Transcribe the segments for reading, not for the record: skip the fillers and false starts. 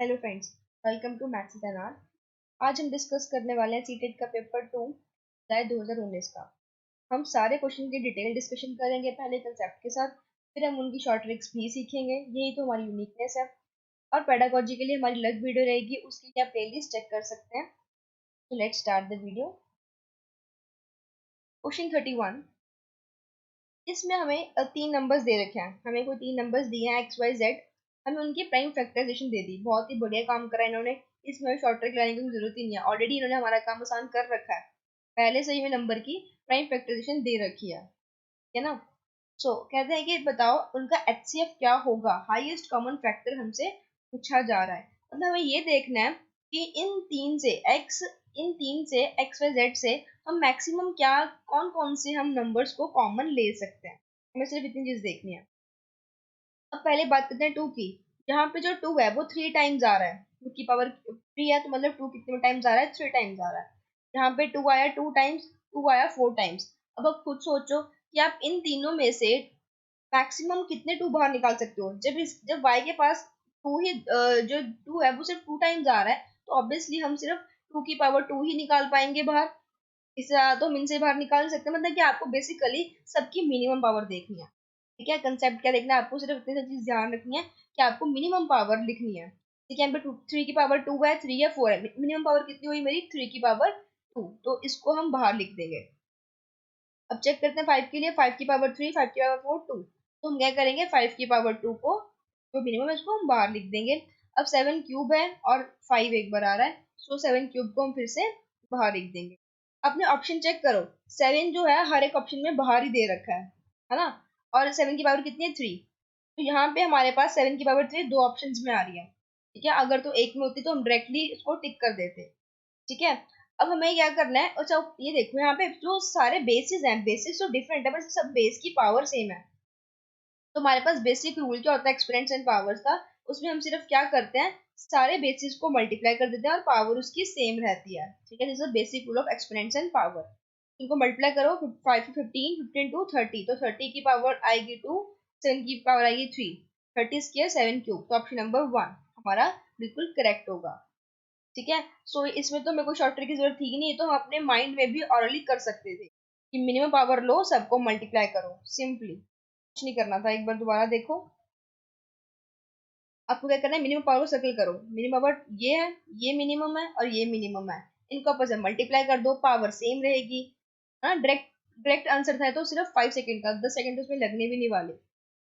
Hello friends, welcome to maths with Anar. आज हम discuss करने वाले हैं सीटेट का पेपर 2 जुलाई 2019 का। हम सारे क्वेश्चन की डिटेल डिस्कशन करेंगे, पहले कंसेप्ट के साथ, फिर हम उनकी शॉर्ट ट्रिक्स भी सीखेंगे। यही तो हमारी यूनिकनेस है। और पेडागोजी के लिए हमारी अलग वीडियो रहेगी, उसके लिए आप प्लेलिस्ट चेक कर सकते हैं। तो let's start the video. Question 31, इसमें हमें तीन नंबर्स दे रखे हैं। हमें कोई तीन नंबर्स दिए हैं एक्स वाई जेड। हमें उनकी प्राइम फैक्टराइजेशन दे दी। बहुत ही बढ़िया काम करा इन्होंने। इसमें शॉर्ट ट्रिक लाने की जरूरत ही नहीं है, ऑलरेडी इन्होंने हमारा काम आसान कर रखा है। पहले से ही में नंबर की प्राइम फैक्टराइजेशन दे रखी है ना। सो कहते हैं कि बताओ उनका एचसीएफ क्या होगा, हाईएस्ट कॉमन फैक्टर हमसे पूछा जा रहा है। मतलब हमें ये देखना है कि इन तीन से एक्स वाई जेड से हम मैक्सिमम क्या, कौन कौन से हम नंबर्स को कॉमन ले सकते हैं। हमें सिर्फ इतनी चीज देखनी है। अब पहले बात करते हैं टू की। यहाँ पे जो टू है वो थ्री टाइम्स आ रहा है। टू की पावर थ्री है, तो मतलब टू कितने टाइम्स आ रहा है, थ्री टाइम्स आ रहा है। यहाँ पे टू आया टू टाइम्स, टू आया फोर टाइम्स। अब आप खुद सोचो कि आप इन तीनों में से मैक्सिमम कितने टू बाहर निकाल सकते हो। जब y के पास टू ही जो टू है वो सिर्फ टू टाइम्स आ रहा है, तो ऑब्वियसली हम सिर्फ टू की पावर टू ही निकाल पाएंगे बाहर। इससे ज्यादा तो हम इनसे बाहर निकाल नहीं सकते। मतलब कि आपको बेसिकली सबकी मिनिमम पावर देखनी है। ठीक है, कंसेप्ट क्या देखना है आपको, सिर्फ इतनी सी चीज ध्यान रखनी है कि आपको मिनिमम पावर लिखनी है। ठीक है, यहाँ पे थ्री की पावर टू है, थ्री है, फोर है, मिनिमम पावर कितनी हुई मेरी, थ्री की पावर टू, तो इसको हम बाहर लिख देंगे। अब चेक करते हैं फाइव के लिए। फाइव की पावर थ्री, फाइव की पावर फोर, टू, तो हम क्या करेंगे, फाइव की पावर टू को जो मिनिमम है इसको हम बाहर लिख देंगे। अब सेवन क्यूब है और फाइव एक बार आ रहा है, सो सेवन क्यूब को हम फिर से बाहर लिख देंगे। अपने ऑप्शन चेक करो, सेवन जो है हर एक ऑप्शन में बाहर ही दे रखा है ना। और सेवन की पावर कितनी है, थ्री। तो यहाँ पे हमारे पास सेवन की पावर थ्री दो ऑप्शन में आ रही है। ठीक है, अगर तो एक में होती तो हम डायरेक्टली इसको टिक कर देते। ठीक है, अब हमें क्या करना है, अच्छा ये देखो यहाँ पे जो सारे बेसिस हैं, बेसिस तो डिफरेंट है पर सब बेस की पावर सेम है। तो हमारे पास बेसिक रूल क्या होता है एक्सपोनेंट्स एंड पावर्स का, उसमें हम सिर्फ क्या करते हैं, सारे बेसिस को मल्टीप्लाई कर देते हैं और पावर उसकी सेम रहती है। ठीक है, this is basic rule of exponents and power. इनको मल्टीप्लाई करो, five fifteen, fifteen two thirty, तो थर्टी की पावर आएगी टू, सेवन की पावर आएगी three, thirty square seven cube, तो ऑप्शन नंबर वन हमारा बिल्कुल करेक्ट होगा। ठीक है, सो इसमें तो मेरे को शॉर्ट ट्रिक की जरूरत थी ही नहीं, तो हम अपने माइंड में भी ऑरली कर सकते थे कि मिनिमम पावर लो, सबको मल्टीप्लाई करो सिंपली, कुछ नहीं करना था। एक बार दोबारा देखो, आपको क्या करना है, मिनिमम पावर को सर्कल करो। मिनिमम पावर ये है, ये मिनिमम है और ये मिनिमम है, इनको आपस में मल्टीप्लाई कर दो, पावर सेम रहेगी। हाँ, डायरेक्ट डायरेक्ट आंसर था, तो सिर्फ 5 सेकंड का, 10 सेकंड उसमें लगने भी नहीं वाले।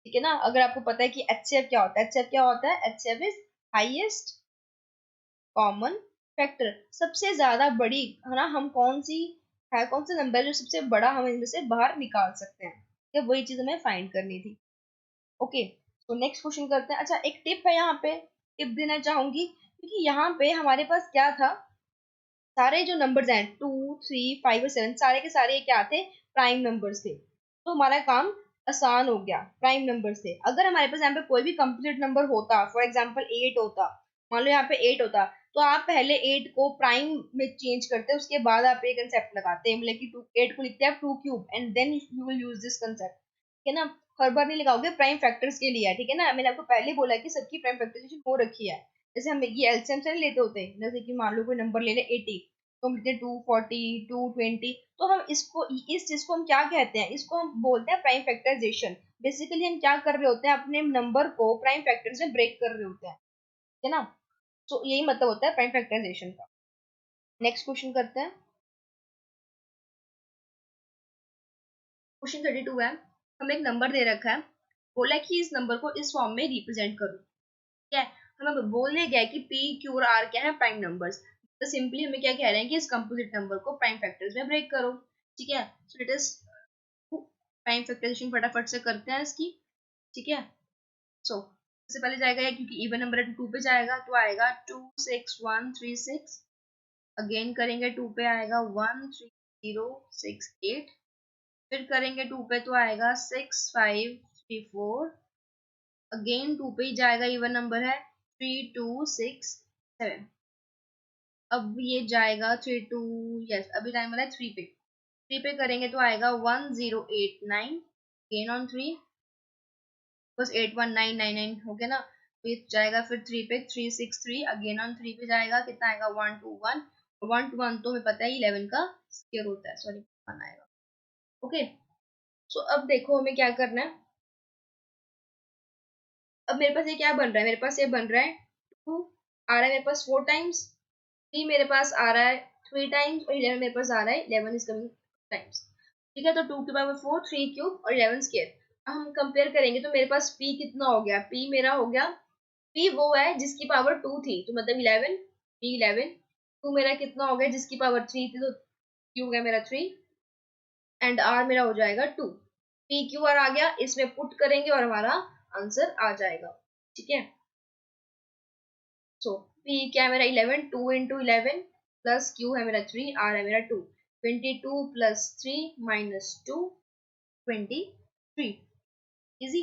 ठीक है ना। अगर आपको पता है कि एचसीएफ क्या होता है, एचसीएफ क्या होता है, HCF is highest common factor. सबसे ज्यादा बड़ी है ना, हम कौन सी है, कौन सा नंबर जो सबसे बड़ा हम इनमें से बाहर निकाल सकते हैं, तो वही चीज हमें फाइंड करनी थी। ओके, तो नेक्स्ट क्वेश्चन करते हैं। अच्छा, एक टिप है यहाँ पे, टिप देना चाहूंगी, क्योंकि यहाँ पे हमारे पास क्या था, सारे जो नंबर्स हैं टू, थ्री, फाइव और सेवन, सारे के सारे ये क्या थे, प्राइम नंबर्स थे। तो हमारा काम आसान हो गया, प्राइम नंबर से। अगर हमारे पास यहाँ पे कोई भी कंप्लीट नंबर होता, फॉर एग्जाम्पल एट होता, मान लो यहाँ पे एट होता, तो आप पहले एट को प्राइम में चेंज करते, उसके बाद आप ये कंसेप्ट लगाते हैं, मतलब कि टू, एट को लिखते हैं two cube and then you will use this concept. ठीक है ना, हर बार नहीं लगाओगे, प्राइम फैक्टर्स के लिए है। ठीक है ना, मैंने आपको पहले बोला कि सबकी प्राइम फैक्टराइजेशन हो रखी है। जैसे हम ये एलसीएम से नहीं लेते होते, जैसे कि मान लो कोई नंबर ले ले 80, तो हम लिखते हैं 240, 220, तो हम इसको, इस चीज को हम क्या कहते हैं, इसको हम बोलते हैं प्राइम फैक्टराइजेशन। बेसिकली हम क्या कर रहे होते हैं, अपने नंबर को प्राइम फैक्टर्स में ब्रेक कर रहे होते हैं। ठीक है ना, तो यही मतलब होता है प्राइम फैक्टराइजेशन का। नेक्स्ट क्वेश्चन करते हैं। क्वेश्चन 32 है, हमें एक नंबर दे रखा है, बोला कि इस नंबर को इस फॉर्म में रिप्रेजेंट करो। ठीक है, हमें बोलने गया कि पी क्यू और आर क्या है, प्राइम नंबर्स। तो सिंपली हमें क्या कह रहे हैं कि इस कंपोजिट नंबर को प्राइम फैक्टर्स में ब्रेक करो। ठीक है, so it is prime factorisation फटाफट से करते हैं इसकी। ठीक है, सो सबसे पहले जाएगा ये, क्योंकि इवन नंबर है तो टू पे जाएगा, तो आएगा 26136। अगेन करेंगे टू पे आएगा 13068। फिर करेंगे टू पे तो आएगा 6534। अगेन टू पे ही जाएगा, इवन नंबर है 3267। अब ये जाएगा थ्री टू, यस अभी टाइम वाला है थ्री पे। थ्री पे करेंगे तो आएगा 1089। अगेन ऑन थ्री, बस 81999 हो गया ना। ये जाएगा फिर 3 पे, 3 6 3, अगेन ऑन 3 पे जाएगा, कितना आएगा 1 2 1, 1 2 1 तो हमें पता है 11 का स्क्वायर होता है, सॉरी 1 आएगा। ओके, सो अब देखो हमें क्या करना है। अब मेरे पास ये क्या बन रहा है, मेरे पास ये बन रहा है 2 आ रहा है मेरे पास 4 टाइम्स, 3 मेरे पास आ रहा है 3 टाइम्स, और 11 मेरे पास आ रहा है 11 इज कमिंग टाइम्स। ठीक है, तो 2 की पावर 4, 3 क्यूब और 11 स्क्वायर। हम कंपेयर करेंगे तो मेरे पास p कितना हो गया, p मेरा हो गया, p वो है जिसकी पावर 2 थी, तो मतलब 11, p 11, 2 मेरा कितना हो गया जिसकी पावर 3 थी, तो q हो गया मेरा 3, एंड r मेरा हो जाएगा 2। p q r आ गया, इसमें पुट करेंगे और हमारा आंसर आ जाएगा। ठीक है, सो p क्या है मेरा 11, 2 इंटू 11 प्लस q है मेरा 3, r है मेरा 2, 22 plus 3 minus 2, 23। Easy.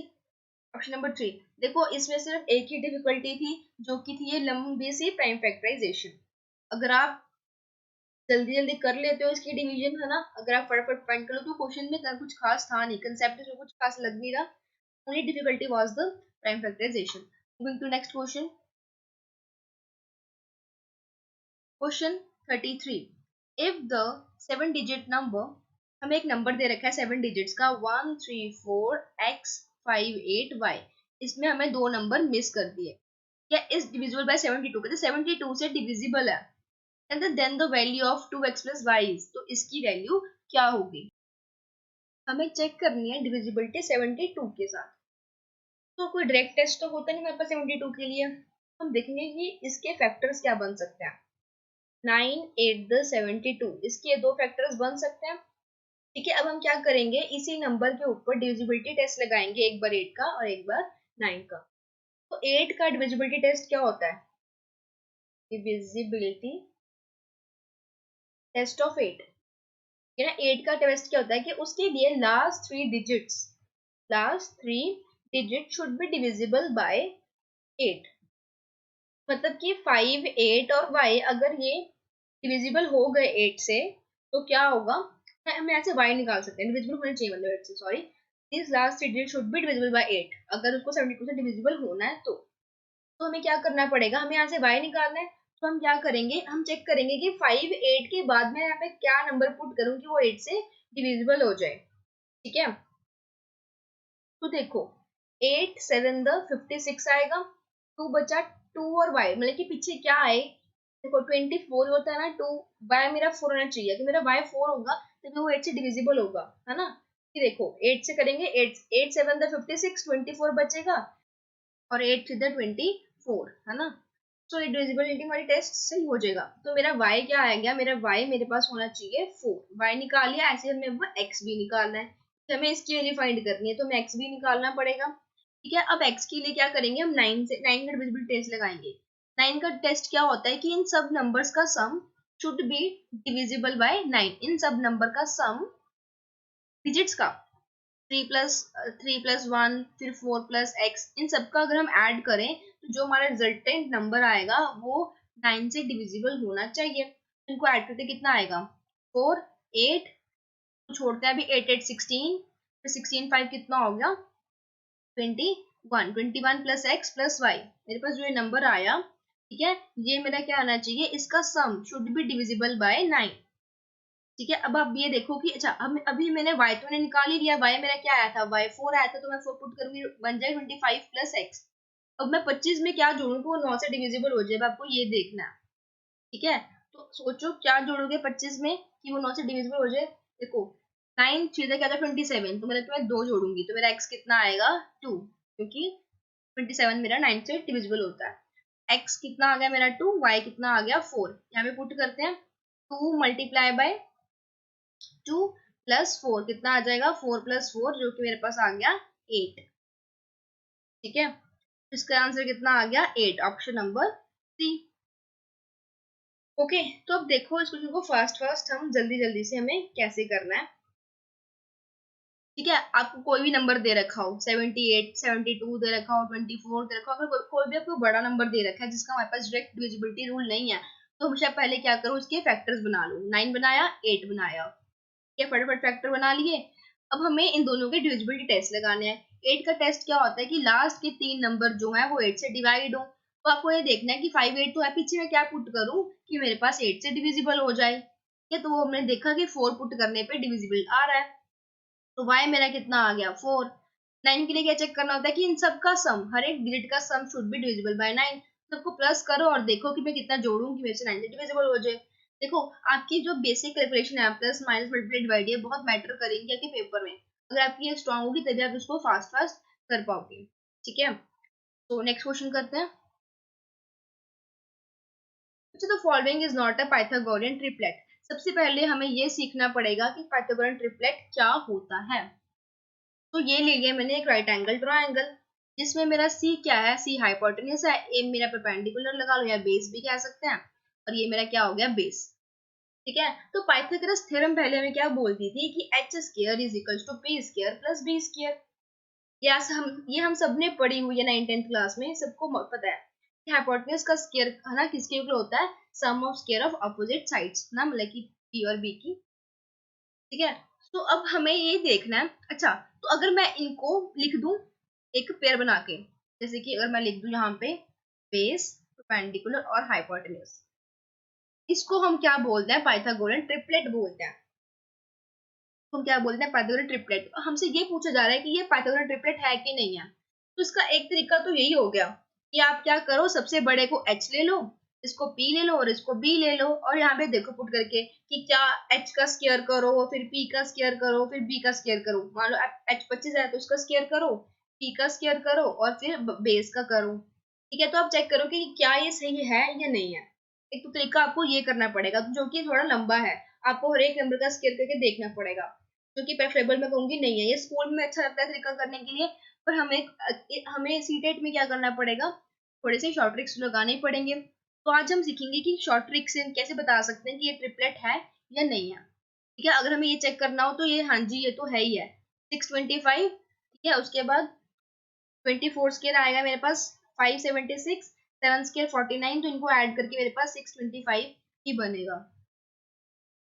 Option number 3। देखो इसमें सिर्फ एक ही डिफिकल्टी थी, जो कि थी ये लंबी सी प्राइम फैक्टराइजेशन। अगर आप जल्दी जल्दी कर लेते हो इसकी डिवीजन, है ना, अगर आप फटाफट फाइंड कर लो तो क्वेश्चन में कुछ खास था नहीं, कंसेप्ट में कुछ खास लग नहीं रहा, only difficulty was the prime factorisation. Moving to next question. Question 33। If the 7 digit number, हमें एक नंबर दे रखा है 7 डिजिट्स का 1 3 4 x 5 8 y, इसमें हमें दो नंबर मिस कर दिए, क्या इस डिविजिबल बाय 72, कहते 72 से डिविजिबल है, कहते then the value of 2x plus y is, तो इसकी वैल्यू क्या होगी। हमें चेक करनी है डिविजिबिलिटी 72 के साथ, तो कोई डायरेक्ट टेस्ट तो होता नहीं मेरे पास 72 के लिए, हम देखेंगे कि इसके फैक्टर्स क्या बन सकते हैं। 9 8 द 72, इसके दो फैक्टर्स बन सकते हैं। ठीक है, अब हम क्या करेंगे, इसी नंबर के ऊपर डिविजिबिलिटी टेस्ट लगाएंगे, एक बार 8 का और एक बार 9 का। तो 8 का डिविजिबिलिटी टेस्ट क्या होता है, डिविजिबिलिटी टेस्ट ऑफ 8, ये ना 8 का टेस्ट क्या होता है कि उसके लिए last three digit should be divisible by 8, मतलब कि 5 8 और y अगर ये डिविजिबल हो गए 8 से, तो क्या होगा, हम यहाँ से y निकाल सकते हैं, डिविजिबल होने चाहिए मतलब 8 से, sorry, this last digit should be divisible by 8, अगर उसको 72 से डिविजिबल होना है तो हमें क्या करना पड़ेगा, हमें यहाँ से y निकालना है। तो हम क्या करेंगे, हम चेक करेंगे कि 5 8 के बाद में यहाँ पे क्या नंबर पुट करूँ कि वो 8 से डिविजिबल हो जाए। ठीक है, तो देखो 8 7 द 56 आएगा, 2 बचा, 2 और y मतलब कि पीछे क्या आए, देखो 24 होता है ना, 2 y मेरा 4 होना चाहिए, तो मेरा y 4 होगा, तो वो 8 से डिविजिबल होगा, है ना। कि देखो 8 से करेंगे, 8 8 7 द 56, 24 बचेगा, और 8 3 द 24, है ना। सो ये डिविजिबिलिटी हमारी टेस्ट सही हो जाएगा। तो मेरा y क्या आएगा, मेरा y मेरे पास होना चाहिए 4, y निकाल लिया, ऐसे हमें अब x भी निकालना है, तो हमें इसकी वैल्यू फाइंड करनी है, तो हमें x भी निकालना पड़ेगा। ठीक है, अब x के लिए क्या करेंगे, हम 9 से 9 का डिविजिबिलिटी टेस्ट लगाएंगे। 9 का टेस्ट क्या होता है कि इन सब नंबर्स का sum should be divisible by 9, इन सब नंबर का सम डिजिट्स का 3 प्लस 1 फिर 4 प्लस x, इन सबका अगर हम ऐड करें तो जो हमारा रिजल्टेंट नंबर आएगा वो 9 से डिविजिबल होना चाहिए। इनको ऐड करते कितना आएगा, 4 8, छोड़ते हैं अभी 8 8 16, फिर 16 5 कितना हो गया 21, 21 प्लस x प्लस y, मेरे पास जो ये नंबर आया, ठीक है, ये मेरा क्या आना चाहिए, इसका sum should be divisible by 9। ठीक है, अब आप ये देखो कि अच्छा अब अभी मैंने y तो मैंने निकाल ही लिया, y मेरा क्या आया था, y 4 आया था, तो मैं 4 पुट करूंगी, बन जाए 25 प्लस x। अब मैं 25 में क्या जोड़ूं कि वो 9 से डिविजिबल हो जाए, आपको ये देखना है। ठीक है, तो सोचो क्या जोड़ोगे 25 में कि वो 9 से डिविजिबल हो जाए। देखो 9 सीधा क्या था 27, तो मैं 2 जोड़ूंगी, तो मेरा x कितना आएगा 2, क्योंकि 27 मेरा 9 से डिविजिबल होता है। x कितना आ गया मेरा 2, y कितना आ गया 4, यहाँ पे पुट करते हैं, 2 मल्टीप्लाई बाय 2 प्लस 4 कितना आ जाएगा, 4 प्लस 4 जो कि मेरे पास आ गया 8। ठीक है, इसका आंसर कितना आ गया 8, ऑप्शन नंबर सी। ओके, तो अब देखो इस क्वेश्चन को फास्ट हम जल्दी जल्दी से हमें कैसे करना है। ठीक है, आपको कोई भी नंबर दे रखा हो 78 72 दे रखा हो, 24 दे रखा हो, अगर कोई भी आपको बड़ा नंबर दे रखा है जिसका हमारे पास डायरेक्ट डिविजिबिलिटी रूल नहीं है, तो हमेशा पहले क्या करो, उसके फैक्टर्स बना लो। 9 बनाया, 8 बनाया, क्या फटाफट फैक्टर बना लिए। अब हमें इन दोनों के डिविजिबिलिटी टेस्ट लगाने हैं। 8 का टेस्ट क्या होता है कि लास्ट के 3 नंबर जो है वो 8 से डिवाइड हो। तो आपको ये देखना है कि 5 8 तो है, पीछे में क्या पुट करूं कि मेरे पास 8 से डिविजिबल हो जाए। ये तो वो हमने देखा कि 4 पुट करने पे डिविजिबल आ रहा है, तो y मेरा कितना आ गया 4। 9 के लिए क्या चेक करना होता है कि इन सब का सम, हर एक डिजिट का sum should be divisible by 9। सबको प्लस करो और देखो कि मैं कितना जोड़ूं कि मेरे से 9 डिविजिबल हो जाए। देखो आपकी जो बेसिक कैलकुलेशन है, प्लस माइनस मल्टीप्लाई डिवाइड, ये बहुत मैटर करेंगे आपके पेपर में। अगर आपकी ये स्ट्रांग होगी तभी आप इसको फास्ट फास्ट कर पाओगे। ठीक है, तो नेक्स्ट क्वेश्चन करते हैं। अच्छा, तो following is not a Pythagorean triplet. सबसे पहले हमें ये सीखना पड़ेगा कि पाइथागोरियन ट्रिपलेट क्या होता है। तो ये ले लिया मैंने एक राइट एंगल ट्रायंगल, जिसमें मेरा सी क्या है, सी हाइपोटेन्यूज है, ए मेरा परपेंडिकुलर लगा लो या बेस भी कह सकते हैं, और ये मेरा क्या हो गया बेस। ठीक है, तो पाइथागोरस थ्योरम पहले हमें क्या बोलती थी कि H square is equal to P square plus B square. ये हम सबने पढ़ी हुई है 9th 10th क्लास में, सबको पता है कि हाइपोटेन्यूज का स्क्वायर है ना किसके इक्वल होता है, sum of square of opposite sides ना, मतलब कि पी और बी की। ठीक है, तो अब हमें ये देखना है। अच्छा, तो अगर मैं इनको लिख दूं एक पेयर बना के, जैसे कि अगर मैं लिख दूं यहाँ पे बेस, परपेंडिकुलर और हाइपोटेन्यूज, इसको हम क्या बोलते हैं, पाइथागोरन ट्रिपलेट बोलते हैं। हम क्या बोलते हैं, पाइथागोरन ट्रिपलेट। हमसे ये पूछा जा रहा है कि ये पाइथागोरन ट्रिपलेट है कि नहीं है। तो इसका एक तरीका तो यही हो गया कि आप क्या करो, सबसे बड़े को h ले लो, इसको p ले लो और इसको b ले लो, और यहाँ पे देखो पुट करके कि क्या h का स्क्वायर करो, फिर p का स्क्वायर करो, फिर b का स्क्वायर करो। मान लो h 25 है तो इसका स्क्वायर करो, p का स्क्वायर करो और फिर बेस का करो। ठीक है, तो आप चेक करो कि क्या ये सही है या नहीं है। एक तो तरीका आपको ये करना पड़ेगा जो कि थोड़ा लंबा है, आपको हर एक नंबर का स्क्वायर करके देखना पड़ेगा, जो कि प्रेफरेबल मैं कहूंगी नहीं है। ये स्कूल में अच्छा लगता है तरीका करने के लिए, पर हमें सीटेट में क्या करना पड़ेगा, थोड़े से शॉर्ट ट्रिक्स लगाने ही पड़ेंगे। तो आज हम सीखेंगे कि शॉर्ट ट्रिक से कैसे बता सकते हैं कि ये ट्रिपलेट है या नहीं है। ठीक है, अगर हमें ये चेक करना हो तो ये, हाँ जी ये तो है ही है 625। ठीक है, उसके बाद 24 स्क्वायर आएगा मेरे पास 576, 7 स्क्वायर 49, तो इनको ऐड करके मेरे पास 625 ही बनेगा।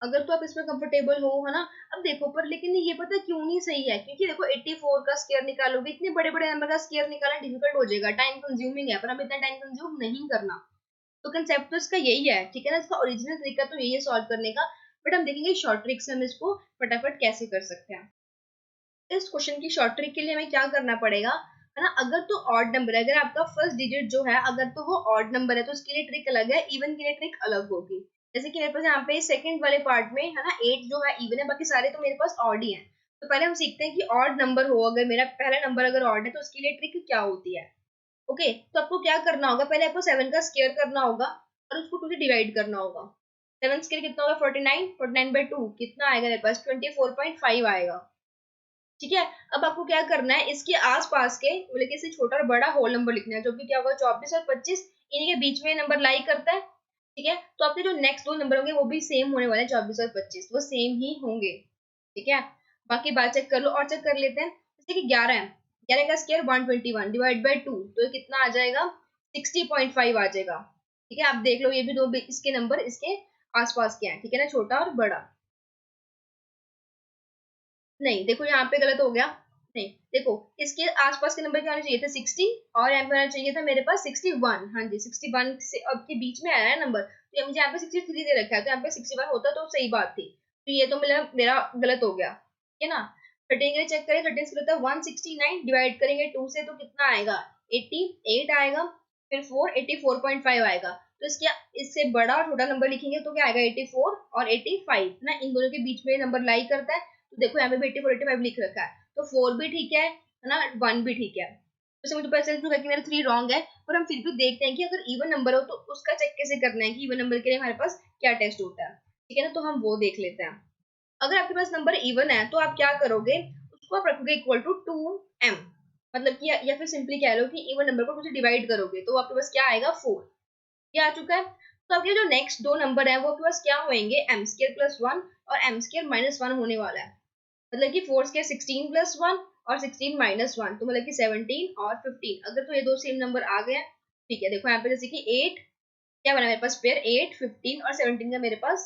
अगर तो आप इसमें कंफर्टेबल हो, है ना। अब देखो पर लेकिन ये पता क्यों नहीं सही है, क्योंकि देखो 84 का स्क्वायर निकालोगे, इतने बड़े बड़े नंबर का स्क्वायर निकालना डिफिकल्ट हो जाएगा, टाइम कंज्यूमिंग है, पर हम इतना टाइम कंज्यूम नहीं करना। तो कंसेप्ट तो इसका यही है, ठीक है ना, इसका ओरिजिनल तरीका तो यही है सॉल्व करने का, बट हम देखेंगे शॉर्ट ट्रिक से हम इसको फटाफट कैसे कर सकते हैं। इस क्वेश्चन की शॉर्ट ट्रिक के लिए हमें क्या करना पड़ेगा, है ना। अगर तो ऑड नंबर है, अगर आपका फर्स्ट डिजिट जो है अगर तो वो ऑड नंबर है तो उसके लिए ट्रिक अलग है, इवन के लिए ट्रिक अलग होगी। जैसे कि मेरे पास यहाँ पे सेकंड वाले पार्ट में है ना 8 जो है इवन है, बाकी सारे तो मेरे पास ऑड ही है। तो पहले हम सीखते हैं कि ऑड नंबर हो, अगर मेरा पहला नंबर अगर ऑड है तो उसके लिए ट्रिक क्या होती है। ओके, तो आपको क्या करना होगा, पहले आपको 7 का स्क्वायर करना होगा और उसको 2 से डिवाइड करना होगा। 7 स्क्वायर कितना होगा 49, 49 बाय 2 कितना आएगा मेरे पास 24.5 आएगा। ठीक है, अब आपको क्या करना है, इसके आसपास के मतलब कि इससे छोटा और बड़ा होल नंबर लिखना है, जो कि क्या होगा 24 और 25, इन्हीं के बीच में नंबर लाई करता है। ठीक है, तो आपके जो नेक्स्ट दो नंबर होंगे वो भी सेम होने वाले हैं, 24 और 25 वो सेम ही होंगे। ठीक है, बाकी बात चेक कर लो और चेक कर लेते हैं। जैसे कि 11 है, 11 का स्क्वायर 121 डिवाइड बाय 2, तो ये कितना आ जाएगा 60.5 आ जाएगा। ठीक है, आप देख लो ये भी दो इसके नंबर इसके आसपास के हैं, ठीक है ना, छोटा और बड़ा। नहीं देखो यहाँ पे गलत हो गया, नहीं देखो इसके आसपास के नंबर क्या होने चाहिए थे 60, और यहाँ पे होना चाहिए था मेरे पास 61। हाँ जी 61 से अब के बीच में आया है नंबर, तो ये मुझे यहाँ पे 63 दे रखा है, तो यहाँ पे 61 होता तो सही बात थी। तो ये तो मेरा गलत हो गया, ठीक है ना। 13 के चेक करें, 13 से होता है 169, डिवाइड करेंगे 2 से तो कितना आएगा 88 आएगा, फिर 4 84.5 आएगा। तो इससे बड़ा और छोटा नंबर लिखेंगे तो क्या आएगा 84 और 85 ना, इन दोनों के बीच में नंबर लाई करता है। तो देखो यहाँ पे भी 84 85 लिख रखा है, तो 4 भी ठीक है ना, 1 भी ठीक है। वैसे मुझे पता चल चुका है कि मेरा 3 रॉन्ग है, पर हम फिर भी देखते हैं कि अगर इवन नंबर हो तो उसका चेक कैसे करना है कि इवन नंबर के लिए हमारे पास क्या टेस्ट होता है। ठीक है ना, तो हम वो देख लेते हैं। अगर आपके पास नंबर इवन है तो आप क्या करोगे, उसको आप रखोगे इक्वल टू 2m, मतलब कि या फिर सिंपली कह लो कि इवन नंबर को 2 से डिवाइड करोगे तो आपके पास क्या आएगा 4। ये आ चुका है। तो आपके जो नेक्स्ट दो नंबर है वो आपके पास क्या होंगे m स्क्वायर प्लस 1 और m स्क्वायर माइनस 1 होने वाला है। मतलब कि 4 स्क्वायर 16 प्लस 1 और 16 माइनस 1, तो मतलब कि 17 और 15। अगर तो ये दो सेम नंबर आ गए, ठीक है। देखो यहाँ पे जैसे कि 8 क्या बना मेरे पास पेयर, 8 15 और 17 का मेरे पास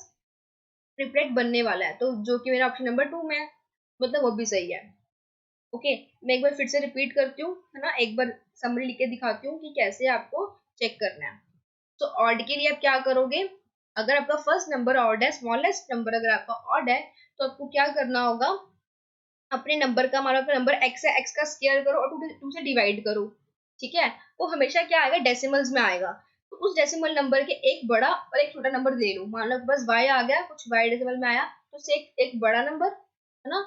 ट्रिपलेट बनने वाला है, तो जो कि मेरा ऑप्शन नंबर 2 में है, मतलब वो भी सही है। ओके, मैं एक बार फिर से रिपीट करती हूँ, है ना, एक बार समरी लिख के दिखाती हूँ कि कैसे आपको चेक करना है। तो ऑड के लिए आप क्या करोगे, अगर आपका फर्स्ट नंबर ऑड है, स्मॉलेस्ट नंबर अगर आपका ऑड है, तो आपको क्या करना होगा, अपने नंबर का, मान लो अपना नंबर एक्स है, एक्स का स्क्वायर करो और टू से डिवाइड करो। ठीक है, वो हमेशा क्या आएगा, डेसिमल्स में आएगा। तो उस डेसिमल नंबर के एक बड़ा और एक छोटा नंबर ले लो। मान लो बस वाई आ गया, कुछ वाई डेसिमल में आया, तो से एक बड़ा नंबर, है ना,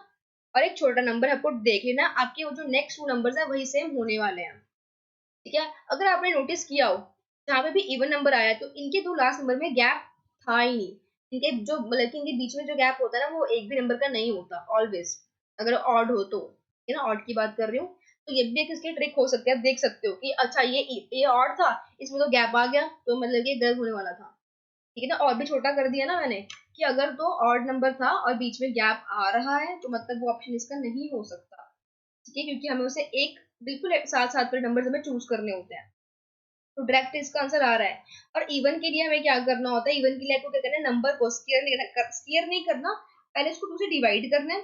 और एक छोटा नंबर आपको देख लेना, आपके वो जो नेक्स्ट टू नंबर्स है वही सेम होने वाले हैं। ठीक है, अगर आपने नोटिस किया हो जहाँ पे भी इवन नंबर आया तो इनके दो लास्ट नंबर में गैप था ही नहीं। इनके जो मतलब कि इनके बीच में जो गैप होता है ना, वो एक भी नंबर का नहीं होता ऑलवेज, अगर ऑड हो तो, है ना, ऑड की बात कर रही हूँ। तो ये भी एक इसकी ट्रिक हो सकती है, आप देख सकते हो कि अच्छा ये ऑड था, इसमें तो गैप आ गया, तो मतलब ये गलत होने वाला था। ठीक है ना, और भी छोटा कर दिया ना मैंने, कि अगर तो ऑड नंबर था और बीच में गैप आ रहा है तो मतलब वो ऑप्शन इसका नहीं हो सकता। ठीक है, क्योंकि हमें उसे एक बिल्कुल साथ साथ पर नंबर हमें चूज करने होते हैं। तो डायरेक्ट इसका आंसर आ रहा है। और इवन के लिए हमें क्या करना होता है, इवन के लिए आपको क्या करना है, नंबर को स्केयर नहीं करना, पहले इसको टू से डिवाइड करना है,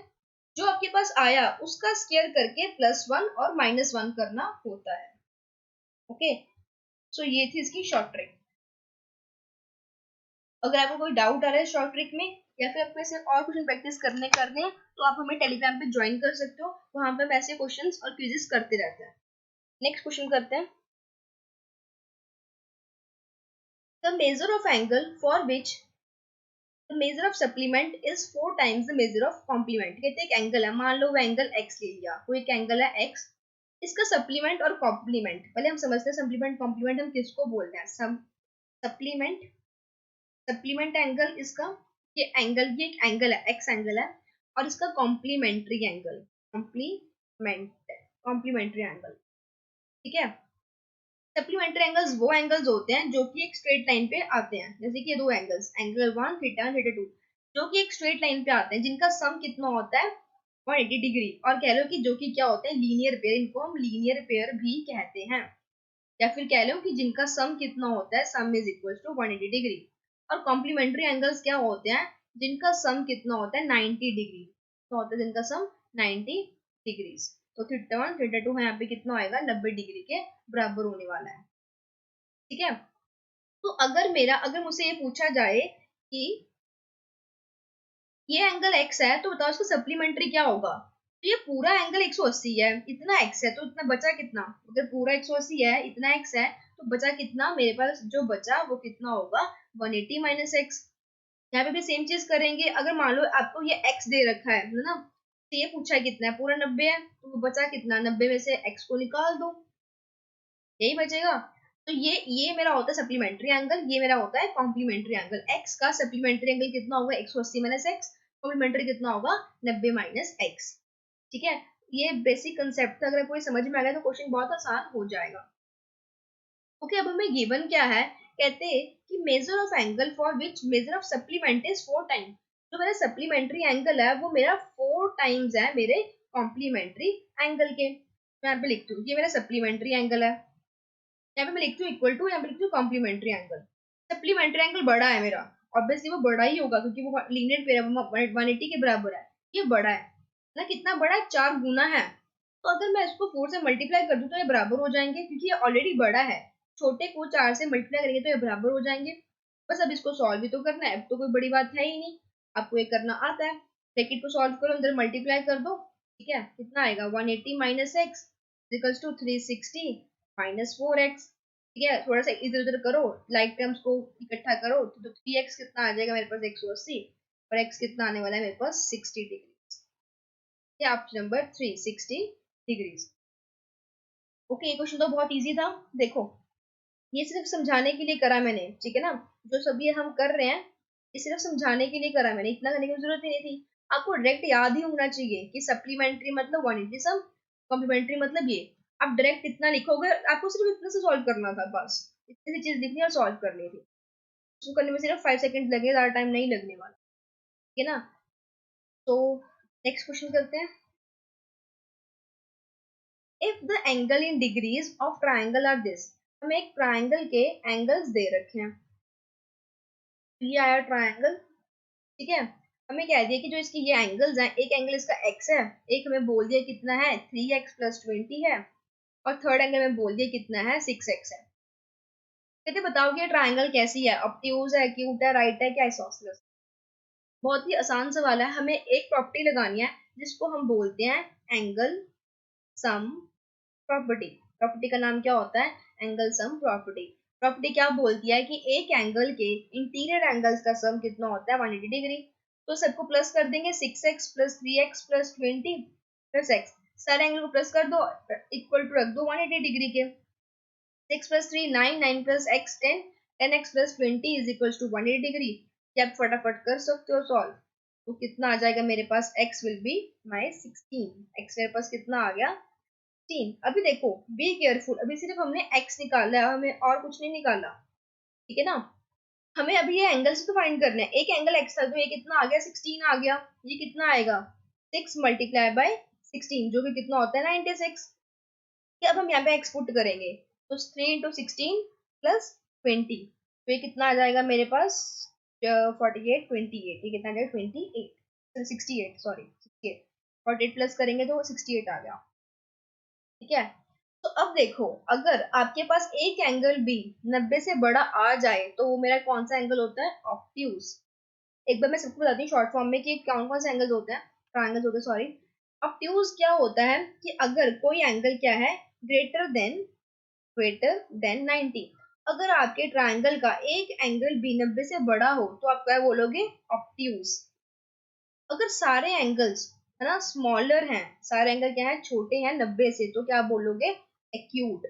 जो आपके पास आया उसका स्केयर करके +1 और -1 करना होता है। ओके, सो ये थी इसकी शॉर्ट ट्रिक। अगर आपको कोई डाउट आ रहा है शॉर्ट ट्रिक में, या फिर आपको ऐसे और क्वेश्चन प्रैक्टिस करने हैं, तो आप हमें टेलीग्राम पे ज्वाइन कर सकते हो, वहां पे हम ऐसे क्वेश्चंस और क्विजेस करते रहते हैं। नेक्स्ट क्वेश्चन करते हैं। The measure of angle for which the measure of supplement is 4 times the measure of complement. कहते हैं एक एंगल है, मान लो वो एंगल एक्स ले लिया, कोई एक एंगल है एक्स, इसका सप्लीमेंट और कॉम्प्लीमेंट, पहले हम समझते हैं सप्लीमेंट कॉम्प्लीमेंट हम किसको बोलते हैं। सप्लीमेंट, सप्लीमेंट एंगल इसका, ये एक एंगल है, एक्स एंगल है, और इसका कॉम्प्लीमेंट्री एंगल, कॉम्प्लीमेंट्री एंगल। ठीक है, सप्लीमेंट्री एंगल्स वो एंगल्स होते हैं जो कि एक स्ट्रेट लाइन पे आते हैं, जैसे कि ये दो एंगल्स, एंगल 1 थीटा, थीटा 2, जो कि एक स्ट्रेट लाइन पे आते हैं, जिनका सम कितना होता है 180 डिग्री, और कह लो कि जो कि क्या होते हैं, लीनियर पेयर, इनको हम लीनियर पेयर भी कहते हैं। या फिर कह लो कि जिनका सम कितना होता है, sum is equal to 180 degree. और कॉम्प्लीमेंट्री एंगल्स क्या होते हैं, जिनका सम कितना होता है 90 डिग्री, तो होता है जिनका सम 90 डिग्री। तो थीटा 1 थीटा 2 यहाँ पे कितना आएगा, 90 डिग्री के बराबर होने वाला है। ठीक है, तो अगर मुझसे ये पूछा जाए कि ये एंगल x है, तो बताओ इसका सप्लीमेंट्री क्या होगा। तो ये पूरा एंगल 180 है, इतना x है, तो इतना बचा कितना, अगर पूरा 180 है, इतना x है, तो बचा कितना, मेरे पास जो बचा वो कितना होगा, 180 माइनस एक्स। यहाँ पे भी सेम चीज करेंगे, अगर मान लो आपको ये x दे रखा है ना, तो ये पूछा है कितना है, पूरा 90 है, तो बचा कितना, 90 में से x को निकाल दो, यही बचेगा। तो ये मेरा होता है सप्लीमेंट्री एंगल, ये मेरा होता है कॉम्प्लीमेंट्री एंगल। एक्स का सप्लीमेंट्री एंगल कितना होगा, 180 माइनस एक्स, कॉम्प्लीमेंट्री कितना होगा, 90 माइनस एक्स। ठीक है, ये बेसिक कंसेप्ट था, अगर आपको समझ में आ गया तो क्वेश्चन बहुत आसान हो जाएगा। ओके, अब हमें गिवन क्या है, कहते हैं कि major of angle for which major of supplement is 4 time. जो मेरा सप्लीमेंट्री एंगल है वो मेरा 4 टाइम्स है मेरे कॉम्प्लीमेंट्री एंगल के। मैं यहाँ पे लिखती हूँ, ये मेरा सप्लीमेंट्री एंगल है, यहाँ पे मैं लिखती हूँ इक्वल टू, यहाँ पे लिखती हूँ कॉम्प्लीमेंट्री एंगल। सप्लीमेंट्री एंगल बड़ा है मेरा, ऑब्वियसली वो बड़ा ही होगा क्योंकि वो लीनियर पेयर है, 180 के बराबर है, ये बड़ा है ना, कितना बड़ा है, 4 गुना है। तो अगर मैं इसको 4 से मल्टीप्लाई कर दूं तो ये बराबर हो जाएंगे, क्योंकि ये ऑलरेडी बड़ा है, छोटे को 4 से मल्टीप्लाई करेंगे तो ये बराबर हो जाएंगे। बस अब इसको सॉल्व भी तो करना है, अब तो कोई बड़ी बात है ही नहीं, आपको ये करना आता है। ब्रैकेट को सॉल्व करो, अंदर मल्टीप्लाई कर दो। ठीक है, कितना आएगा, 180 minus X equals to 360 minus 4x। ठीक है, थोड़ा सा इधर उधर करो, लाइक टर्म्स को इकट्ठा करो, तो 3x कितना आ जाएगा मेरे पास, 180, और x कितना आने वाला है मेरे पास, 60 degree. Option number 3, 60 degrees. Okay, ये क्वेश्चन तो बहुत इजी था। देखो, ये सिर्फ समझाने के लिए करा मैंने, ठीक है ना, जो सब ये हम कर रहे हैं ये सिर्फ समझाने के लिए करा मैंने, इतना करने की जरूरत ही नहीं थी। आपको डायरेक्ट याद ही होना चाहिए कि सप्लीमेंट्री मतलब 180 सम, कॉम्प्लीमेंट्री मतलब ये। आप डायरेक्ट इतना लिखोगे, आपको सिर्फ इतना से सॉल्व करना था, बस इतनी सी चीज लिखनी और सॉल्व करनी थी। उसको करने में सिर्फ 5 सेकंड लगे, ज्यादा टाइम नहीं लगने वाला। ठीक है ना, तो नेक्स्ट क्वेश्चन करते हैं। If the angle in degrees of triangle are this, हमें एक ट्राइंगल के एंगल्स दे रखे हैं, ये आया ट्राइंगल। ठीक है, हमें कह दिया कि जो इसकी ये एंगल्स हैं, एक एंगल इसका एक्स है, एक हमें बोल दिया कितना है 3x+20 है, और थर्ड एंगल में बोल दिया कितना है 6x है। कहते बताओ कि ये ट्राइंगल कैसी है, ऑब्ट्यूज है, एक्यूट है, राइट है, क्या आइसोसेलेस। बहुत ही आसान सवाल है। हमें एक प्रॉपर्टी लगानी है जिसको हम बोलते हैं एंगल सम प्रॉपर्टी। प्रॉपर्टी का नाम क्या होता है, एंगल सम प्रॉपर्टी। प्रॉपर्टी क्या बोलती है कि एक एंगल के इंटीरियर एंगल्स का सम कितना होता है 180 डिग्री। तो सबको प्लस कर देंगे, 6x+3x+20+x, सारे एंगल को प्लस कर दो, इक्वल टू रख दो 180 डिग्री के। 6+3 9, 9+x 10, 10x+20 is equal to 180 degree. क्या आप फटाफट कर सकते हो सॉल्व। तो कितना आ जाएगा मेरे पास, x will be my 16। x मेरे पास कितना आ गया 16। अभी देखो बी केयरफुल, अभी सिर्फ हमने x निकाला है, हमें और कुछ नहीं निकाला, ठीक है ना। हमें अभी ये एंगल्स तो फाइंड करना है। एक एंगल x था तो ये कितना आ गया 16 आ गया। ये कितना आएगा 6 मल्टीप्लाई बाय 16 जो कि कितना होता है 96। कि अब हम यहाँ पे एक्स पुट करेंगे, तो 3 × 16 + 20, तो ये कितना आ जाएगा मेरे पास 48 28। ये कितना आ जाएगा 28 68, सॉरी 68। 48 प्लस करेंगे तो 68 आ गया, ठीक है। तो अब देखो, अगर आपके पास एक एंगल भी 90 से बड़ा आ जाए तो वो मेरा कौन सा एंगल होता है, ऑब्ट्यूज। एक बार मैं सबको बताती हूँ शॉर्ट फॉर्म में कि कौन कौन से एंगल्स होते हैं, ट्रायंगल्स होते हैं सॉरी। ऑब्ट्यूज क्या होता है कि अगर कोई एंगल क्या है ग्रेटर देन 90। अगर आपके ट्रायंगल का एक एंगल भी 90 से बड़ा हो तो आप क्या बोलोगे, ऑब्ट्यूज। अगर सारे एंगल्स है ना स्मॉलर हैं, सारे एंगल क्या है छोटे हैं 90 से, तो क्या बोलोगे, एक्यूट।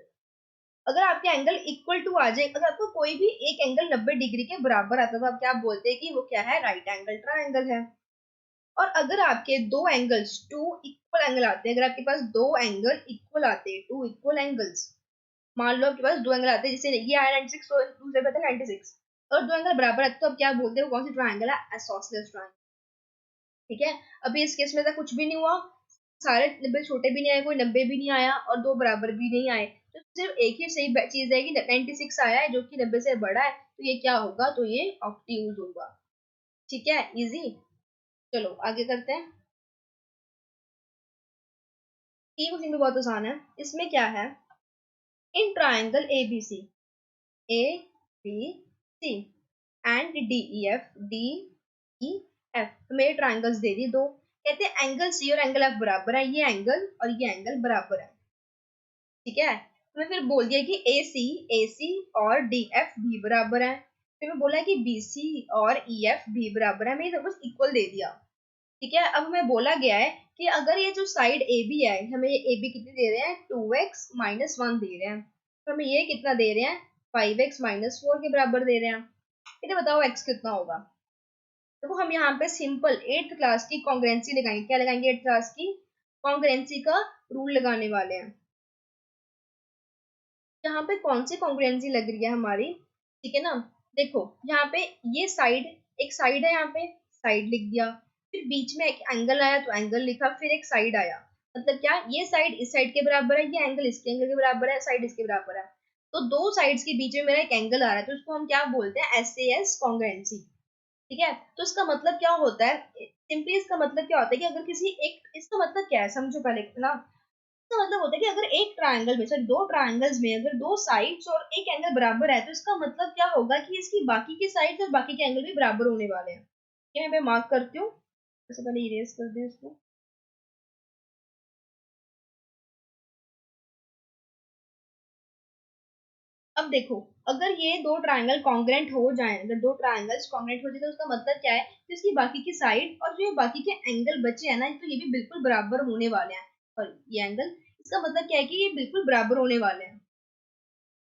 अगर आपके एंगल इक्वल टू आ जाए, अगर आपको कोई भी एक एंगल 90 डिग्री के बराबर आता है तो आप क्या बोलते हैं कि वो क्या है, राइट एंगल ट्रायंगल है। और अगर आपके दो एंगल्स टू इक्वल एंगल आते हैं, अगर आपके पास दो एंगल इक्वल आते हैं, टू इक्वल एंगल्स, मान लो आपके पास दो एंगल आते हैं, जैसे ये आया 96 तो दूसरे पे आता है 96, और दो एंगल बराबर आते हैं तो आप क्या बोलते हैं, कौन सी ट्रायंगल है, आइसोसेलेस ट्रायंगल, ठीक है। अभी इस केस में ऐसा कुछ भी नहीं हुआ, सारे 90 छोटे भी नहीं आए, कोई 90 भी नहीं आया और दो बराबर भी नहीं आए, तो सिर्फ एक ही सही चीज है कि 96 आया है जो कि 90 से बड़ा है, तो ये क्या होगा, तो ये ऑब्ट्यूज होगा, ठीक है, इजी। चलो आगे करते हैं। ये क्वेश्चन भी बहुत आसान है। इसमें क्या है, in triangle A B C and D E F तो मेरे ट्राइंगल्स दे दी दो। कहते हैं एंगल सी और एंगल एफ बराबर है, ये एंगल और ये एंगल बराबर है, ठीक है। तो मैं फिर बोल दिया कि ए सी और डी एफ भी बराबर है। फिर मैं बोला कि बी सी और ई एफ भी बराबर है, मैंने सब कुछ इक्वल दे दिया, ठीक है। अब हमें बोला गया है कि अगर ये जो साइड ए बी है, हमें ये ए बी कितनी दे रहे हैं 2x-1 दे रहे हैं, तो हमें ये कितना दे रहे हैं 5x-4 के बराबर दे रहे हैं। इधर बताओ x कितना होगा। देखो हम यहाँ पे सिंपल 8th क्लास की कॉन्ग्रुएंसी लगाएंगे। क्या लगाएंगे 8th क्लास की कॉन्ग्रुएंसी का रूल लगाने वाले हैं। यहाँ पे कौन सी कॉन्ग्रुएंसी लग रही है हमारी, ठीक है ना। देखो यहाँ पे ये साइड, एक साइड है, यहाँ पे साइड लिख दिया, फिर बीच में एक एंगल आया तो एंगल लिखा, फिर एक साइड आया, मतलब क्या, ये साइड इस साइड के बराबर है, ये एंगल इसके एंगल के बराबर है, साइड इसके बराबर है, तो दो साइड्स के बीच में मेरा एक एंगल आ रहा है, तो इसको हम क्या बोलते हैं, SAS कॉन्ग्रुएंसी, ठीक है। तो इसका मतलब क्या होता है, सिंपली इसका मतलब क्या होता है कि अगर किसी एक, इसका मतलब क्या है समझो पहले ना। इसका मतलब होता है कि अगर एक ट्रायंगल में, सॉरी दो ट्रायंगल्स में अगर दो साइड्स और एक एंगल बराबर है, तो इसका मतलब क्या होगा कि इसकी बाकी के साइड्स और बाकी के एंगल भी बराबर होने वाले हैं। ये मैं मार्क करती हूँ, सबसे पहले इरेज कर दें इसको। अब देखो, अगर ये दो ट्रायंगल कॉन्ग्रेंट हो जाएं, अगर दो ट्रायंगल्स कॉन्ग्रेंट हो जाए तो उसका मतलब क्या है, तो इसकी बाकी की साइड और जो बाकी के एंगल बचे हैं ना, तो ये भी बिल्कुल बराबर होने वाले हैं। और ये एंगल, इसका मतलब क्या है कि ये बिल्कुल बराबर होने वाले हैं।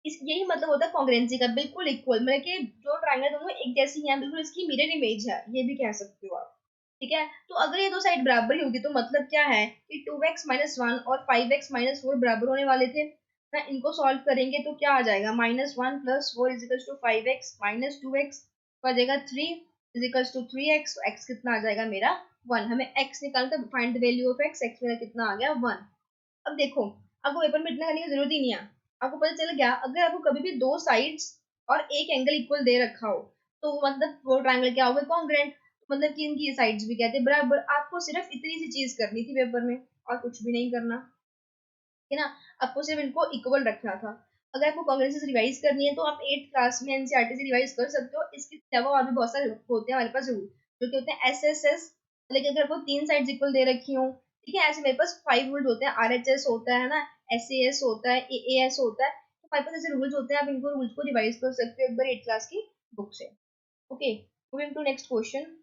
इस यही मतलब होता है कॉन्ग्रेंसी का, बिल्कुल इक्वल, मतलब कि जो ट्रायंगल दोनों एक जैसी हैं, बिल्कुल इसकी मिरर इमेज है, ये भी कह सकते हो आप, ठीक है। तो अगर ये दो साइड बराबर ही होगी तो मतलब क्या है कि 2x-1 और 5x-4 बराबर होने वाले थे ना। इनको सॉल्व करेंगे तो क्या आ जाएगा, -1 + 4 = 5x - 2x, तो आ जाएगा 3 = 3x। x कितना आ जाएगा मेरा 1। हमें x निकालना, तो find the value of x। x मेरा कितना आ गया 1। अब देखो, आपको पेपर में इतना करने की जरूरत ही नहीं है। आपको पता चल गया, अगर आपको कभी भी दो साइड्स और एक एंगल इक्वल दे रखा हो तो मतलब वो ट्रायंगल क्या होगा, कॉन्ग्रुएंट। मतलब कि इनकी साइड्स भी कहते हैं बराबर। आपको सिर्फ इतनी सी चीज करनी थी पेपर में और कुछ भी नहीं करना है ना। आपको सिर्फ इनको इक्वल रखना था। अगर आपको कॉन्ग्रेंसेस रिवाइज करनी है तो आप 8th क्लास में एनसीईआरटी से रिवाइज कर सकते हो। इसके अलावा और भी बहुत सारे होते हैं हमारे पास रूल, जो कि होते हैं एसएसएस। लेकिन अगर आपको 3 साइड्स इक्वल दे रखी हो, ठीक है, ऐसे मेरे पास 5 रूल्स होते हैं। आरएचएस होता है ना, एसएएस होता है, एएएस होता है। तो हमारे पास ऐसे रूल्स होते हैं, आप इनको रूल्स को रिवाइज कर सकते हो एक बार 8th क्लास की बुक से। Okay, moving to next question.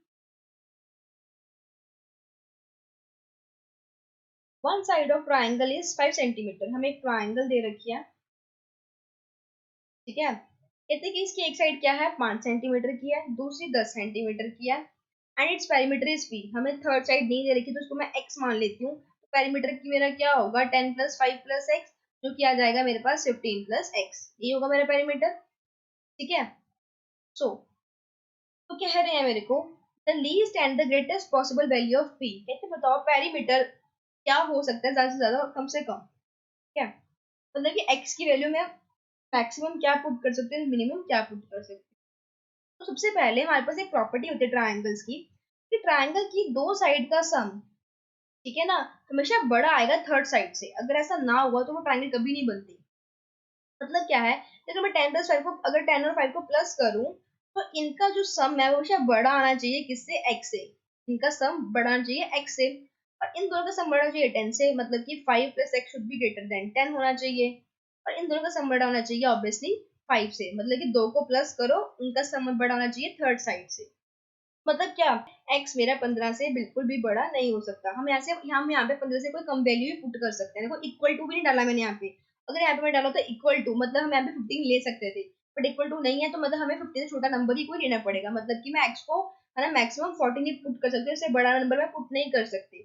One side of triangle is 5 centimetre. हमें एक ट्राइंगल दे रखी है, ठीक है। कहते हैं कि इसकी एक साइड क्या है, 5 सेंटीमीटर की है, दूसरी 10 सेंटीमीटर की है, and its perimeter is P. हमें थर्ड साइड नहीं दे रखी तो उसको मैं एक्स मान लेती हूँ। तो पेरीमीटर की मेरा क्या होगा, 10 प्लस 5 प्लस एक्स, जो कि आ जाएगा मेरे पास 15 प्लस एक्स। ये होगा मेरा पेरीमीटर, ठीक है। सो तो कह रहे हैं मेरे को the least and the greatest possible value of P. कहते हैं बताओ पेरीमीटर क्या हो सकता है, ज्यादा से ज्यादा और कम से कम, क्या मतलब कि एक्स की वैल्यू में मैक्सिमम क्या पुट कर सकते हैं, मिनिमम क्या पुट कर सकते हैं। तो सबसे पहले हमारे पास एक प्रॉपर्टी होती है ट्रायंगल्स की, कि ट्रायंगल की दो साइड का सम, ठीक है ना, हमेशा बड़ा आएगा थर्ड साइड से। अगर ऐसा ना हुआ तो वो ट्रायंगल कभी नहीं बनती। मतलब क्या है कि अगर मैं 10 प्लस 5 को, अगर 10 और 5 को प्लस करूं, तो इनका जो सम है वो हमेशा बड़ा आना चाहिए, किससे, एक्स से। इनका सम बड़ा आना चाहिए एक्स से, और इन दोनों का सम बड़ा चाहिए 10 से। मतलब कि 5 plus x should be greater than 10 होना चाहिए। और इन दोनों का सम बड़ा होना चाहिए ऑब्वियसली 5 से। मतलब कि दो को प्लस करो, उनका सम बड़ा होना चाहिए थर्ड साइड से। मतलब क्या, x मेरा 15 से बिल्कुल भी बड़ा नहीं हो सकता। हम ऐसे हम यहाँ पे 15 से कोई कम वैल्यू भी पुट कर सकते हैं। देखो इक्वल टू भी नहीं डाला मैंने यहाँ पे। अगर यहाँ पे मैं डाला तो इक्वल टू, मतलब हम यहाँ पे 15 ले सकते थे, बट इक्वल टू नहीं है तो मतलब हमें 15 से छोटा नंबर ही कोई लेना पड़ेगा। मतलब कि मैं x को है ना मैक्सिमम 14 ही पुट कर सकती हूँ, इससे बड़ा नंबर मैं पुट नहीं कर सकती,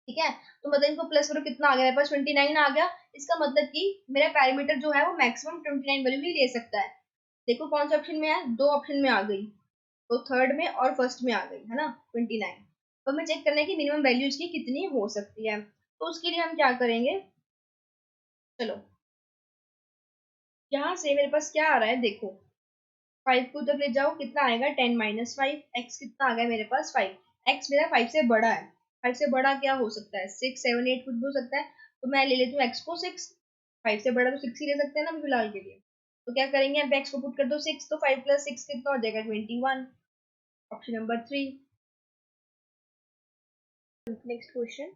ठीक है। तो मतलब इनको प्लस करो, कितना आ गया मेरे पास, 29 आ गया। इसका मतलब कि मेरा पैरामीटर जो है वो मैक्सिमम 29 वैल्यू ही ले सकता है। देखो कौन सा ऑप्शन में है, दो ऑप्शन में आ गई, तो थर्ड में और फर्स्ट में आ गई है ना 29। तो हमें चेक करना है कि मिनिमम वैल्यू इसकी कितनी हो सकती है। तो उसके लिए हम क्या करेंगे, चलो यहाँ से मेरे पास क्या आ रहा है देखो, 5 को उधर ले जाओ, कितना आएगा 10 माइनस 5, एक्स कितना आ गया मेरे पास 5। एक्स मेरा 5 से बड़ा है। 5 से बड़ा क्या हो सकता है, 6 7 8 कुछ भी हो सकता है। तो मैं ले लेती हूँ एक्स को 6। 5 से बड़ा तो 6 ही ले सकते हैं ना अभी फिलहाल के लिए। तो क्या करेंगे, अब एक्स को पुट कर दो 6, तो 5 प्लस 6 कितना हो जाएगा 21। Option number 3। Next question,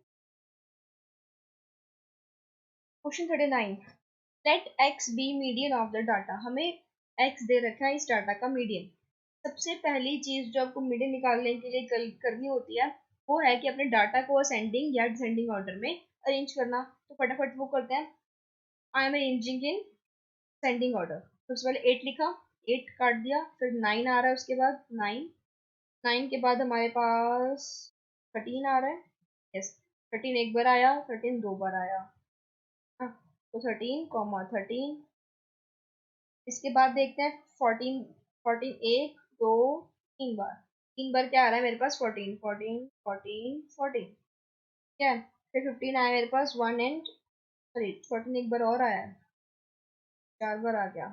question 39। Let X be median of the data. हमें एक्स दे रखा है इस डाटा का मीडियन। सबसे पहली चीज जो आपको मीडियन निकालने के लिए करनी होती है, वो है कि अपने डाटा को असेंडिंग या डिसेंडिंग ऑर्डर में अरेंज करना। तो फटाफट वो करते हैं। I am arranging in ascending order. सबसे पहले 8 लिखा, 8 काट दिया, फिर 9 आ रहा है, उसके बाद 9, 9 के बाद हमारे पास 13 आ रहा है। यस, 13 एक बार आया, 13 दो बार आया। हाँ, तो 13 13। इसके बाद देखते हैं 14, 14 एक दो 3 बार, 3 बार क्या आ रहा है मेरे पास 14 14 14 14, क्या है। फिर 15 आया मेरे पास, 1 एंड सॉरी 14 एक बार और आया है, 4 बार आ गया।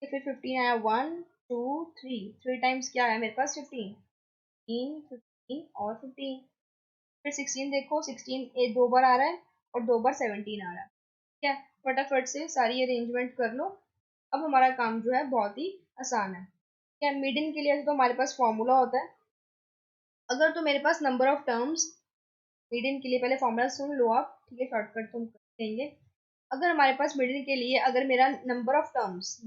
फिर 15 आया, 1 2 3, 3 टाइम्स क्या आया मेरे पास 15, 15 और 15। फिर 16 देखो, 16 दो बार आ रहा है, और 2 बार 17 आ रहा है। ठीक है, फटाफट से सारी अरेंजमेंट कर लो। अब हमारा काम जो है बहुत ही आसान है। क्या मीडियन के लिए तो हमारे पास फॉर्मूला होता है। अगर तो मेरे पास नंबर ऑफ टर्म्स, मीडियन के लिए पहले फॉर्मूला सुन लो आप, ठीक है, शॉर्टकट तुम देंगे। अगर हमारे पास मीडियन के लिए अगर मेरा नंबर ऑफ टर्म्स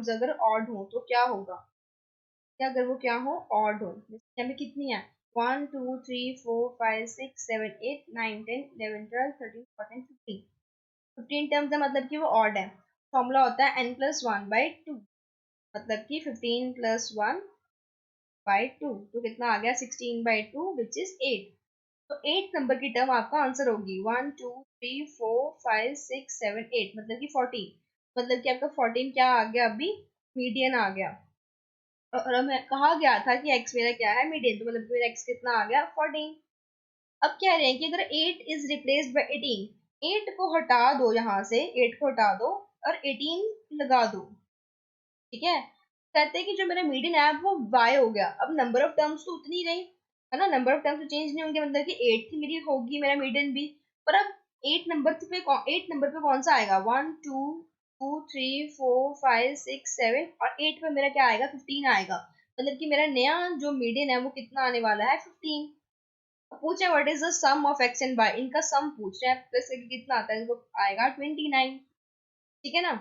अगर ऑड हो तो क्या होगा, क्या अगर वो क्या हो, ऑड हो, जैसे हमें कितनी है 1 2 3 4 5 6 7 8 9 10 11 12 13 14 15। 15 टर्म्स है, मतलब कि वो ऑड है। फॉर्मूला होता है n+1/2, मतलब कि 15+1/2, तो कितना आ गया 16/2 विच इज 8। तो 8 नंबर की टर्म आपका आंसर होगी, 1 2 3 4 5 6 7 8, मतलब कि 14। मतलब कि आपका 14 क्या आ गया, अभी मीडियन आ गया। और हमें कहा गया था कि एक्स मेरा क्या है, मीडियन, तो मतलब मेरा एक्स कितना आ गया 14। अब कह रहे हैं कि अगर 8 इज रिप्लेस्ड बाय 18, 8 को हटा दो, यहाँ से 8 को हटा दो और 18 लगा दो, ठीक है। कहते हैं कि जो मेरा मीडियन है वो y हो गया। अब नंबर ऑफ टर्म्स तो उतनी ही रही है ना, नंबर ऑफ टर्म्स तो चेंज नहीं होंगे, मतलब कि 8 थी मेरी, होगी मेरा मीडियन भी। पर अब 8 नंबर पे कौन सा आएगा, 1 2 2 3 4 5 6 7, और 8 पे मेरा क्या आएगा, 15 आएगा। मतलब कि मेरा नया जो मीडियन है वो कितना आने वाला है, 15। पूछे what is the sum of X and Y, इनका सम पूछ रहे हैं, प्लस कितना आता है, इनको आएगा 29। ठीक है ना।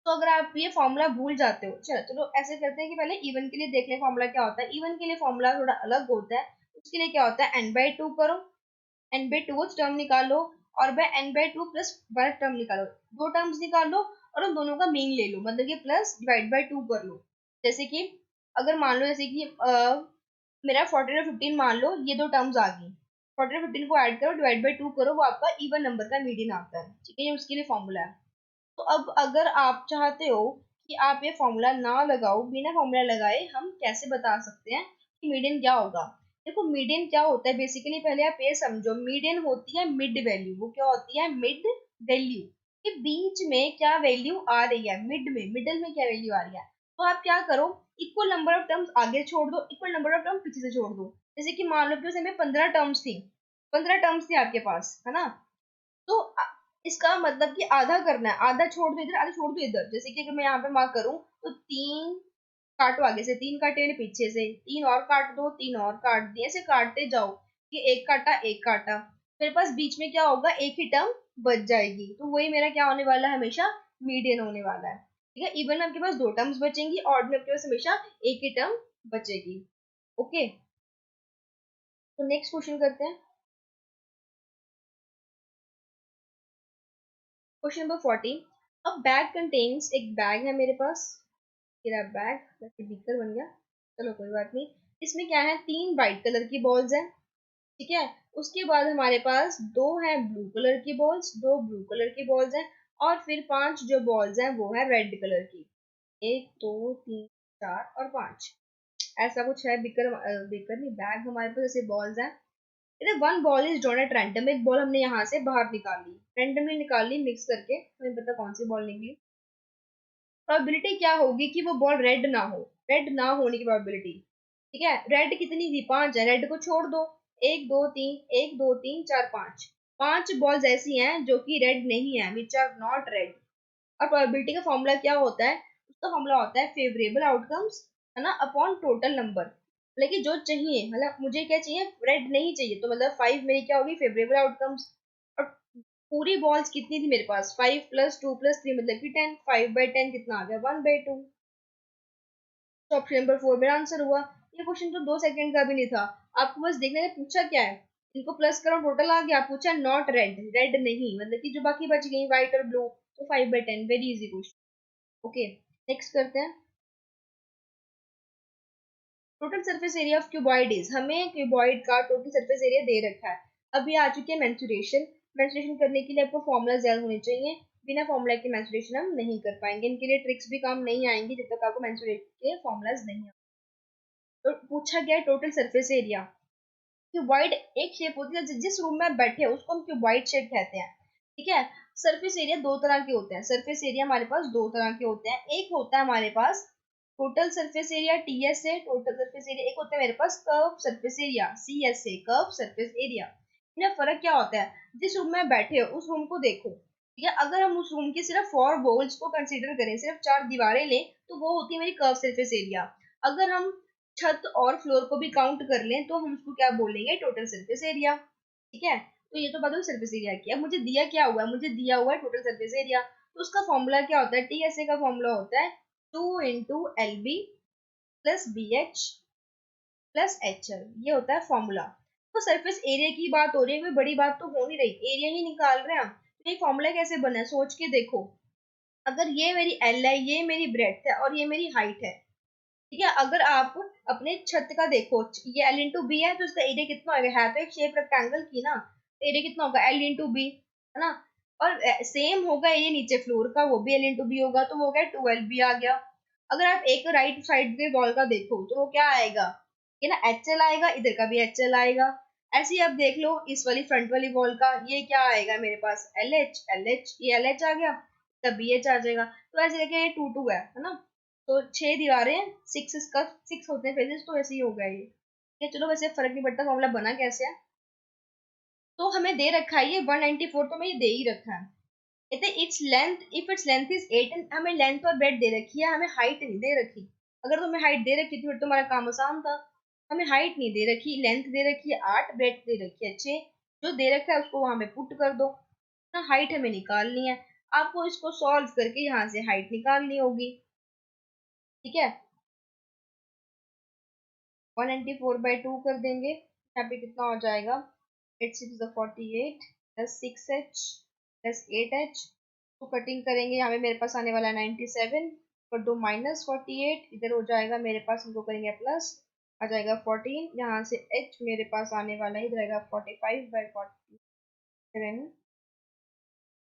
तो अगर आप ये फॉर्मूला भूल जाते हो, चलो चलो ऐसे करते हैं कि पहले इवन के लिए देख लें फॉर्मूला क्या होता है। इवन के लिए फॉर्मूला थोड़ा अलग होता है। उसके लिए क्या होता है, n/2 करो, n/2 टर्म निकालो, और bye n/2 plus one term निकालो। दो टर्म्स निकालो और उन दोनों का मीन ले लो, मतलब कि प्लस डिवाइड बाय 2 कर लो। जैसे कि अगर मान लो, जैसे कि मेरा 14 और 15 मान लो, ये दो टर्म्स आ गई, 14 और 15 को ऐड करो, डिवाइड बाय 2 करो, वो आपका इवन नंबर का मीडियन आता है। ठीक है, ये उसके लिए फॉर्मूला है। तो अब अगर आप चाहते हो कि आप ये फॉर्मूला ना लगाओ, बिना फॉर्मूला लगाए हम कैसे बता सकते हैं कि मीडियन क्या होगा। देखो मीडियन क्या होता है बेसिकली, पहले आप ये समझो, मीडियन होती है मिड वैल्यू। वो क्या होती है, मिड वैल्यू, कि बीच में क्या वैल्यू आ रही है, मिड में, मिडल में क्या वैल्यू आ रही है। तो आप क्या करो, इक्वल नंबर ऑफ टर्म्स आगे छोड़ दो, इक्वल नंबर ऑफ टर्म पीछे से छोड़ दो। जैसे कि मान लो कि उस समय 15 टर्म्स थी, 15 टर्म्स थी आपके पास, है ना। तो इसका मतलब कि आधा करना है, आधा छोड़ दो इधर, आधा छोड़ दो इधर। जैसे कि अगर मैं यहाँ पे मार्क करूँ तो 3 काटो आगे से, 3 काटे मैंने पीछे से, 3 और काट दो, 3 और काट दिए, ऐसे काटते जाओ। ये एक काटा, एक काटा, मेरे पास बीच में क्या होगा, एक ही टर्म बच जाएगी। तो वही मेरा क्या होने वाला है, हमेशा मीडियन होने वाला है। ठीक है, इवन में आपके पास दो टर्म्स बचेंगी, ऑड में आपके पास हमेशा एक ही टर्म बचेगी। ओके, तो नेक्स्ट क्वेश्चन करते हैं। Question number 14। अ बैग कंटेन्स, एक बैग है मेरे पास, मेरा बैग वैसे बीकर बन गया, चलो कोई बात नहीं। इसमें क्या है, 3 वाइट कलर की बॉल्स हैं। ठीक है, उसके बाद हमारे पास दो है ब्लू कलर की बॉल्स, दो ब्लू कलर की बॉल्स हैं, और फिर 5 जो बॉल्स हैं वो है रेड कलर की। 1 2 3 4 और 5, ऐसा कुछ है। बिकर बिकर नहीं, बैग हमारे पास ऐसे बॉल्स हैं। इधर one ball is drawn at random, एक बॉल हमने यहाँ से बाहर निकाल ली, रैंडमली निकाल ली मिक्स करके, हमें पता कौन सी बॉल निकली। प्रोबेबिलिटी क्या होगी कि वो बॉल रेड ना हो, रेड ना होने की प्रोबेबिलिटी। ठीक है, रेड कितनी थी, 5 है, रेड को छोड़ दो। 1 2 3 1 2 3 4 5, 5 बॉल्स ऐसी हैं जो कि रेड नहीं है, विच आर नॉट रेड। और प्रोबेबिलिटी का फॉर्मूला क्या होता है, उसका फॉर्मूला होता है फेवरेबल आउटकम्स, है ना, अपॉन टोटल नंबर। लेकिन जो चाहिए, मतलब मुझे क्या चाहिए, रेड नहीं चाहिए, तो मतलब 5 मेरी क्या होगी, फेवरेबल आउटकम्स। और पूरी बॉल्स कितनी थी मेरे पास, 5 प्लस 2 प्लस 3 मतलब कि 10, 5/10 कितना आ गया, 1/2। तो ऑप्शन नंबर 4 मेरा आंसर हुआ। ये क्वेश्चन तो 2 सेकंड का भी नहीं था, आपको बस देखने ने पूछा क्या है, इनको प्लस करो टोटल आ गया, पूछा नॉट रेड, रेड नहीं, मतलब कि जो बाकी बच गई व्हाइट और ब्लू, तो 5/10, very easy question. Okay, next करते हैं। Total surface area of cuboid is, हमें क्यूबॉइड का टोटल सरफेस एरिया दे रखा है। अभी आ चुकी है मेंसुरेशन, मेंसुरेशन करने के लिए आपको फॉर्मूला याद होने चाहिए, बिना फॉर्मूला के मेंसुरेशन हम नहीं कर पाएंगे, इनके लिए ट्रिक्स भी काम नहीं आएंगी जब तक आपको मेंसुरेट के फॉर्मूलाज नहीं आ। तो पूछा गया टोटल सरफेस एरिया। क्यूबॉइड एक शेप होती है, जिस रूम में आप बैठे हो उसको हम क्यूबॉइड शेप कहते हैं। ठीक है, सरफेस एरिया दो तरह के होते हैं, सरफेस एरिया हमारे पास दो तरह के होते हैं। एक होता है हमारे पास टोटल सरफेस एरिया, टीएस है टोटल सरफेस एरिया। एक होता है मेरे पास कर्व सरफेस एरिया, सीएस से, कर्व सरफेस एरिया। इनमें फर्क क्या होता है, जिस रूम में बैठे हो उस रूम को देखो। ठीक है, अगर हम उस रूम के सिर्फ 4 वॉल्स को कंसीडर करें, सिर्फ 4 दीवारें लें, तो वो होती है मेरी कर्व सरफेस एरिया। अगर हम छत और फ्लोर को भी काउंट कर लें तो हम उसको क्या बोलेंगे, टोटल सरफेस एरिया। ठीक है, तो ये तो बात हुई सरफेस एरिया की। अब मुझे दिया क्या हुआ है, मुझे दिया हुआ है टोटल सरफेस एरिया। तो उसका फॉर्मूला क्या होता है, टीएसए का फॉर्मूला होता है 2 × LB plus BH plus HL, ये होता है फॉर्मूला। तो सरफेस एरिया की बात हो रही है, कोई बड़ी बात तो हो नहीं रही, एरिया ही निकाल रहे हैं हम। तो ये फॉर्मूला कैसे बना है, सोच के देखो। अगर ये मेरी एल है, ये मेरी ब्रेड्थ है, और ये मेरी हाइट है। ठीक है, अगर आप अपने छत का देखो, ये L × B है, तो इसका एरिया कितना होगा, है तो एक शेप रेक्टेंगल की ना, तो एरिया कितना होगा, L × B, है ना। और सेम होगा ये नीचे फ्लोर का, वो भी L × B होगा, तो वो हो गया 2LB आ गया। अगर आप एक राइट साइड के वॉल का देखो तो वो क्या आएगा, ये ना HL आएगा, इधर का भी HL आएगा। ऐसे ही आप देख लो इस वाली फ्रंट वाली वॉल का, ये क्या आएगा मेरे पास, LH, LH, ये LH आ गया, तब BH आ जाएगा। तो ऐसे करके ये 2 2 है ना। तो 6 दीवारें, 6 इसका 6 होते हैं फेजेस, तो ऐसे ही हो गया ये। ठीक है, चलो वैसे फर्क नहीं पड़ता फॉर्मूला बना कैसे है। तो हमें दे रखा है ये 194, तो हमें ये दे ही रखा है। कहते हैं its length, if its length is 8, and हमें लेंथ और ब्रेड दे रखी है, हमें हाइट नहीं दे रखी। अगर तुम्हें हाइट दे रखी थी फिर तुम्हारा काम आसान था। हमें हाइट नहीं दे रखी, लेंथ दे रखी है 8, ब्रेड दे रखी है 6। जो दे रखा है उसको वहां पे पुट कर दो ना, हाइट हमें निकालनी है। आपको इसको सॉल्व करके यहाँ से हाइट निकालनी होगी। ठीक है, 194/2 कर देंगे, यहाँ पे कितना हो जाएगा, 8 6 48 प्लस 6h प्लस 8h। तो कटिंग करेंगे, यहाँ पे मेरे पास आने वाला है 97, और 2 -48 इधर हो जाएगा मेरे पास, इनको करेंगे प्लस, आ जाएगा 14। यहाँ से h मेरे पास आने वाला है, इधर आएगा 45/47,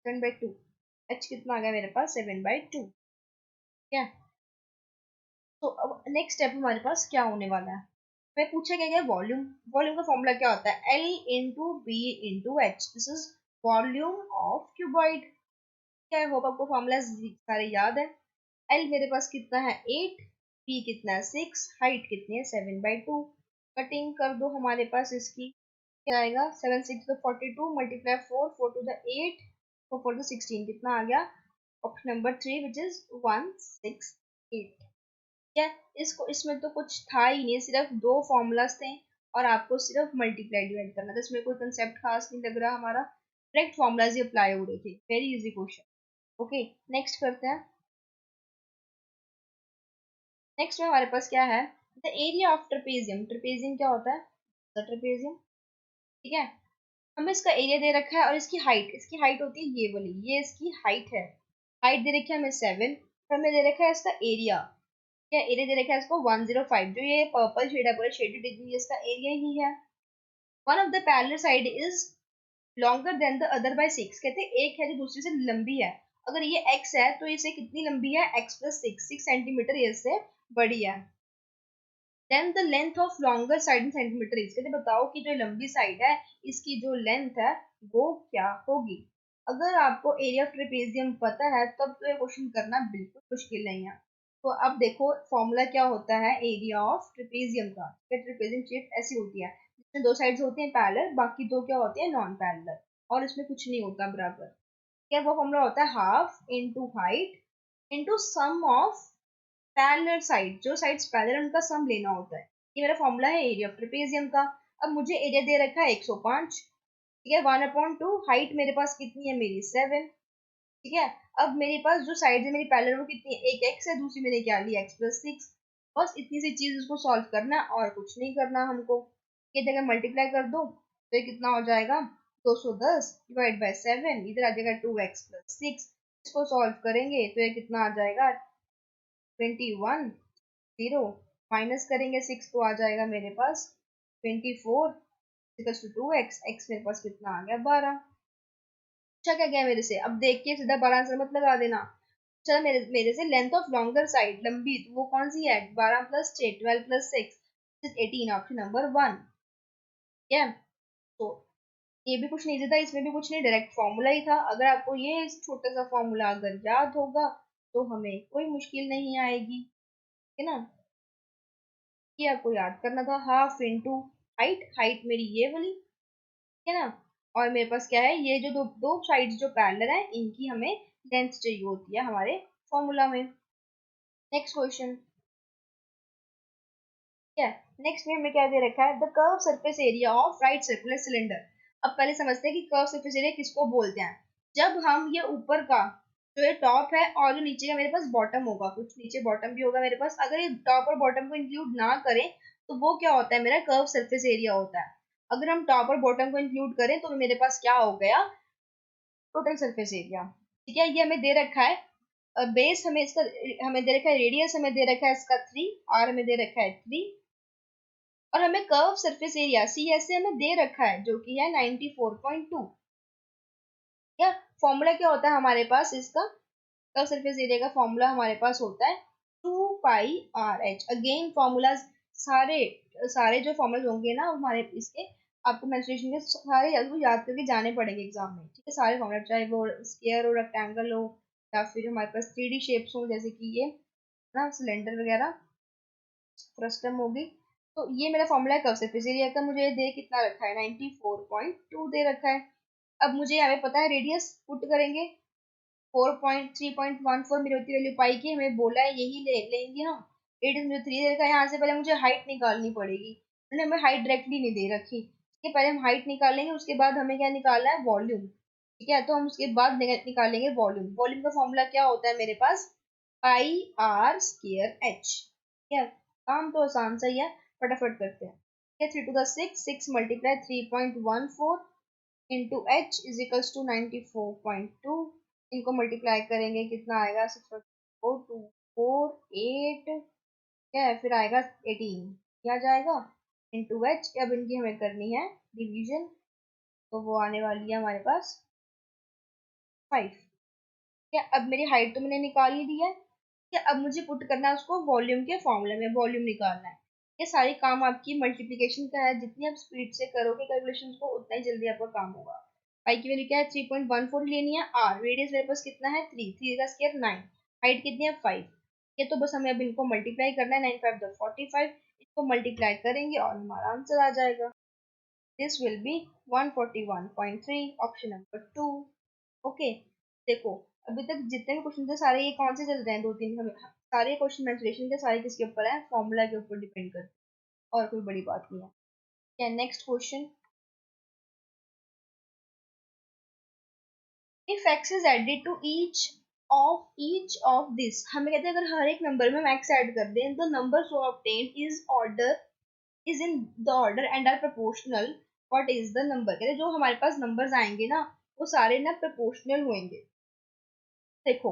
7/2। h कितना आ गया मेरे पास, 7/2। क्या, तो अब नेक्स्ट स्टेप हमारे पास क्या होने वाला है, मैं पूछा क्या गया, वॉल्यूम। वॉल्यूम का फॉर्मूला क्या होता है, L into B into H, this is volume of cuboid. क्या है, होप आपको फॉर्मूला सारे याद है। L मेरे पास कितना है 8, B कितना है 6, हाइट कितनी है 7/2। कटिंग कर दो हमारे पास इसकी, क्या आएगा, 7 6 तो 42, मल्टीप्लाई 4 4 टू द 8, 4 4 टू 16, कितना आ गया, ऑप्शन नंबर 3 विच इज 168। क्या, इसको इसमें तो कुछ था ही नहीं, सिर्फ दो फॉर्मूलाज थे और आपको सिर्फ मल्टीप्लाई डिवाइड करना था, इसमें कोई कंसेप्ट खास नहीं लग रहा हमारा, डायरेक्ट फॉर्मूलाज ही अप्लाई हो रहे थे, very easy question. Okay, next करते हैं। नेक्स्ट में हमारे पास क्या है, the area of trapezium. Trapezium क्या होता है, द ट्रेपेजियम। ठीक है, हमें इसका एरिया दे रखा है और इसकी हाइट होती है ये वाली, ये इसकी हाइट है। हाइट दे रखी है हमें 7, और हमें दे रखा है इसका एरिया, क्या एरिया दे रखा है इसको 105, जो ये पर्पल शेड है पूरा शेडेड डिग्री, इसका एरिया ही है। One of the parallel side is longer than the other by 6, कहते हैं एक है जो दूसरी से लंबी है। अगर ये x है तो इसे कितनी लंबी है, x प्लस 6 सेंटीमीटर ये इससे बड़ी है। Then the length of longer side in centimetre is, कहते बताओ कि जो लंबी साइड है इसकी जो लेंथ है वो क्या होगी। अगर आपको एरिया ऑफ ट्रेपेजियम पता है तब तो ये क्वेश्चन करना बिल्कुल मुश्किल नहीं है। तो अब देखो फॉर्मूला क्या होता है एरिया ऑफ ट्रेपेजियम का, ट्रेपेजियम शेप ऐसी होती है जिसमें दो साइड्स होती हैं पैरेलल, बाकी दो क्या होती है नॉन पैरेलल, और इसमें कुछ नहीं होता बराबर। क्या, वो फॉर्मूला होता है half into height into sum of parallel side, जो साइड्स पैरेलल उनका सम लेना होता है। ये मेरा फॉर्मूला है एरिया ऑफ ट्रेपेजियम का। अब मुझे एरिया दे रखा है 105, ठीक है, 1/2, हाइट मेरे पास कितनी है मेरी 7। ठीक है, अब मेरे पास जो साइड है मेरी पैरेलल वो कितनी है, एक x है, दूसरी मैंने क्या ली x+6। बस इतनी सी चीज उसको सॉल्व करना है और कुछ नहीं करना हमको। ये जगह मल्टीप्लाई कर दो तो ये कितना हो जाएगा, 210 डिवाइड बाय 7, इधर आ जाएगा 2x+6। इसको सॉल्व करेंगे तो ये कितना आ जाएगा, 21 0, माइनस करेंगे 6 तो आ जाएगा मेरे पास 24 इक्वल्स टू 2x, x मेरे पास कितना आ गया 12। अच्छा क्या गया मेरे से, अब देख के सीधा 12 आंसर मत लगा देना। चलो मेरे मेरे से लेंथ ऑफ लॉन्गर साइड लंबी, तो वो कौन सी है, 12 + 6 12 + 6 18, ऑप्शन नंबर 1। ठीक है, तो ये भी कुछ नहीं इजी था, इसमें भी कुछ नहीं, डायरेक्ट फॉर्मूला ही था। अगर आपको ये छोटा सा फॉर्मूला अगर याद होगा तो हमें कोई मुश्किल नहीं आएगी, है ना। ये आपको याद करना था, हाफ इंटू हाइट, हाइट मेरी ये वाली, है ना, और मेरे पास क्या है, ये जो दो दो साइड्स जो पैरेलल है इनकी हमें लेंथ चाहिए होती है हमारे फॉर्मूला में। नेक्स्ट क्वेश्चन, क्या, नेक्स्ट में हमें क्या दे रखा है, the curve surface area of right circular cylinder. अब पहले समझते हैं कि कर्व सरफेस एरिया किसको बोलते हैं। जब हम ये ऊपर का जो ये टॉप है और जो नीचे का मेरे पास बॉटम होगा, कुछ नीचे बॉटम भी होगा मेरे पास, अगर ये टॉप और बॉटम को इंक्लूड ना करें तो वो क्या होता है, मेरा कर्व सरफेस एरिया होता है। अगर हम टॉप और बॉटम को इंक्लूड करें तो मेरे पास क्या हो गया, टोटल सरफेस एरिया। ठीक है, ये हमें दे रखा है बेस, हमें इसका हमें दे रखा है रेडियस, हमें दे रखा है इसका 3, और हमें दे रखा है 3, और हमें curve surface area C S से हमें दे रखा है जो कि है 94.2। क्या फॉर्मूला क्या होता है हमारे पास इसका, कर्व सरफेस एरिया का फॉर्मूला हमारे पास होता है 2πRh। अगेन फॉर्मूलाज सारे सारे जो फॉर्मूलाज होंगे ना हमारे इसके, आपको मेंस्ट्रुएशन के सारे आपको याद करके जाने पड़ेंगे एग्जाम में। ठीक है, सारे फॉर्मूला चाहे वो स्क्वायर हो, रेक्टेंगल हो, या फिर हमारे पास 3D शेप्स हो जैसे कि ये, ना, सिलेंडर वगैरह, फ्रस्टम होगी। तो ये मेरा फॉर्मूला है कर्व सरफेस एरिया का। मुझे दे कितना रखा है, 94.2 दे रखा है। अब मुझे यहाँ पे पता है रेडियस पुट करेंगे 4.3.14 मेरी होती वैल्यू पाई की, हमें बोला है यही ले लेंगे हम। रेडियस मुझे 3 दे रखा है। यहाँ से पहले मुझे हाइट निकालनी पड़ेगी, उन्होंने हमें हाइट डायरेक्टली नहीं दे रखी। इसके पहले हम हाइट निकालेंगे, उसके बाद हमें क्या निकालना है, वॉल्यूम। ठीक है, तो हम उसके बाद निकालेंगे वॉल्यूम। वॉल्यूम का फॉर्मूला क्या होता है मेरे पास, पाई आर स्क्वायर एच। ठीक है, काम तो आसान सा ही है, फटाफट करते हैं। ठीक है, 3 to the 6, 6 multiply 3.14 into H is equals to 94.2। इनको मल्टीप्लाई करेंगे कितना आएगा, 6.428, क्या है, फिर आएगा 18, क्या जाएगा इंटू एच। अब इनकी हमें करनी है डिवीजन, तो वो आने वाली है हमारे पास 5। क्या, अब मेरी हाइट तो मैंने निकाल ही दी है। क्या, अब मुझे पुट करना है उसको वॉल्यूम के फॉर्मूले में, वॉल्यूम निकालना है। ये सारी काम आपकी मल्टीप्लिकेशन का है, जितनी आप स्पीड से करोगे कैलकुलेशन को उतना ही जल्दी आपका काम होगा। पाई की वैल्यू क्या है, 3.14 लेनी है। आर रेडियस मेरे पास कितना है, 3, 3 का स्क्वायर 9, हाइट कितनी है 5। ये तो बस हमें अब इनको मल्टीप्लाई करना है, 9 5 द 45, इसको मल्टीप्लाई करेंगे और हमारा आंसर आ जाएगा। This will be 141.3, option number 2। Okay, देखो अभी तक जितने भी क्वेश्चन थे सारे ये कौन से चल रहे हैं, दो तीन हमें सारे क्वेश्चन मेंसुरेशन के, सारे किसके ऊपर है, फॉर्मूला के ऊपर डिपेंड करते हैं, और कोई बड़ी बात नहीं है। क्या, next question, if x is added to each of this, हमें कहते हैं अगर हर एक नंबर में हम x ऐड कर दें, the number so obtain is in the order and are proportional, what is the number. कहते हैं जो हमारे पास नंबर्स आएंगे ना, वो सारे ना प्रोपोर्शनल होंगे। देखो,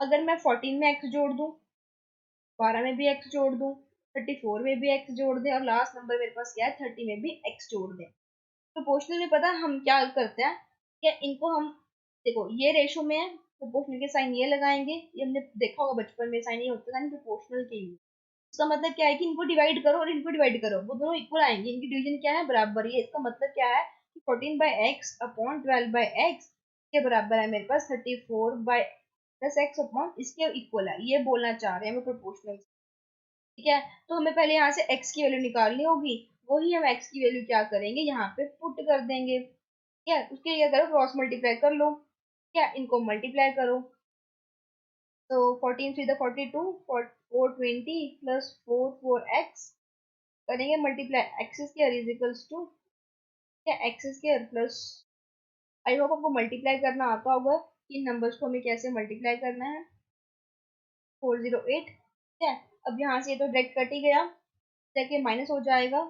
अगर मैं 14 में x जोड़ दूं, 12 में भी x जोड़ दूं, 34 में भी x जोड़ दें, और लास्ट नंबर मेरे पास क्या है, 30 में भी x जोड़ दें, प्रोपोर्शनल में पता है हम क्या करते हैं, कि इनको हम, देखो ये रेशो में है, प्रोपोर्शनल के साइन ये लगाएंगे, ये हमने देखा होगा बचपन में, साइन ये होता है प्रोपोर्शनल के लिए। इसका मतलब क्या है कि इनको डिवाइड करो और इनको डिवाइड करो, वो दोनों इक्वल आएंगे, इनकी डिवीजन क्या है, बराबर। ये इसका मतलब क्या है कि 14/x/12/x के बराबर है मेरे पास 34/x इसके इक्वल है, ये बोलना चाह रहे हैं हमें प्रोपोर्शनल। ठीक है, तो हमें पहले यहाँ से x की वैल्यू निकालनी होगी, वही हम x की वैल्यू क्या करेंगे, यहाँ पे पुट कर देंगे। ठीक है, उसके लिए करो, क्रॉस मल्टीप्लाई कर लो। क्या, इनको मल्टीप्लाई करो, तो 14 3 42, 420 प्लस 4 करेंगे multiply, x square is equals to, क्या, x square plus, I hope आपको मल्टीप्लाई करना आता होगा, इन नंबर्स को हमें कैसे मल्टीप्लाई करना है, 408। ठीक है, अब यहाँ से ये तो डायरेक्ट कट ही गया, जाके माइनस हो जाएगा,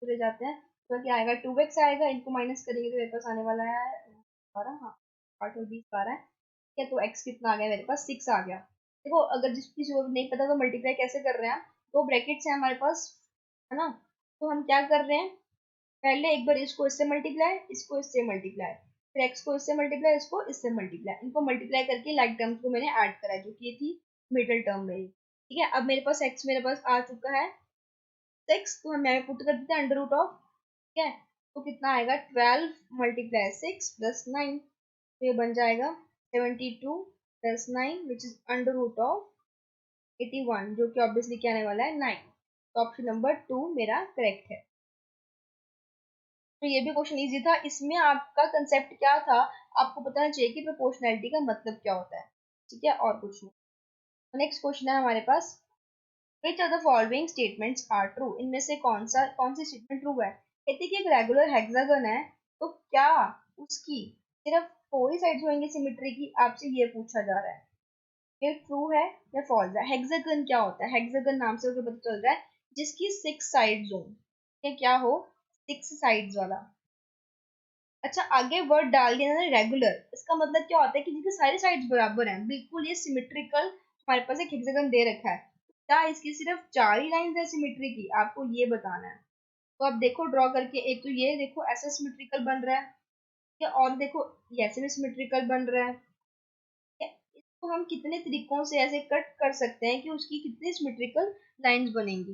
चले जाते हैं, तो क्या आएगा, 2x आएगा, इनको माइनस करेंगे तो मेरे पास आने वाला है 12, हाँ 8 और 20 12 है। ठीक है, तो x कितना आ गया मेरे पास, 6 आ गया। देखो अगर जिस किसी को नहीं पता तो मल्टीप्लाई कैसे कर रहे हैं, दो ब्रैकेट्स हैं हमारे पास, है ना, तो हम क्या कर रहे हैं, पहले एक बार इसको इससे मल्टीप्लाई, इसको इससे मल्टीप्लाई, फिर x को इससे मल्टीप्लाई, इसको इससे मल्टीप्लाई, इनको मल्टीप्लाई करके लाइक टर्म्स को मैंने ऐड करा, जो कि ये थी मिडिल टर्म मेरी। ठीक है, अब मेरे पास x मेरे पास आ चुका है 6, तो हम यहाँ पुट कर देते हैं अंडर रूट ऑफ। ठीक है, तो कितना आएगा, 12 मल्टीप्लाई 6 प्लस 9, तो ये बन जाएगा 72 plus 9 which is under root of 81, जो कि ऑब्वियसली क्या आने वाला है, 9। तो ऑप्शन नंबर 2 मेरा करेक्ट है। तो ये भी क्वेश्चन इजी था, इसमें आपका कंसेप्ट क्या था, आपको पता चाहिए कि प्रोपोर्शनैलिटी का मतलब क्या होता है। ठीक है, और कुछ नहीं। नेक्स्ट क्वेश्चन है हमारे पास, which are the following statements are true, इनमें से कौन सी स्टेटमेंट ट्रू है। कहते हैं कि एक रेगुलर हेक्सागन है, तो क्या उसकी सिर्फ 4 ही साइड्स होंगी सिमेट्री की, आपसे ये पूछा जा रहा है, ये ट्रू है या फॉल्स है। हेक्सागन क्या होता है, हेक्सागन नाम से मुझे पता चल रहा है जिसकी 6 साइड्स हो, ये क्या हो, 6 साइड्स वाला। अच्छा, आगे वर्ड डाल दिया ना रेगुलर, इसका मतलब क्या होता है कि जिनके सारे साइड्स बराबर हैं, बिल्कुल ये सिमेट्रिकल, हमारे पास एक हेक्सागन दे रखा है, क्या इसकी सिर्फ 4 ही लाइंस है सिमेट्री की, आपको ये बताना है। तो अब देखो ड्रॉ करके, एक तो ये देखो ऐसे सिमेट्रिकल बन रहा है, या और देखो ये ऐसे भी सिमेट्रिकल बन रहा है, या इसको हम कितने तरीकों से ऐसे कट कर सकते हैं कि उसकी कितनी सिमेट्रिकल लाइंस बनेंगी।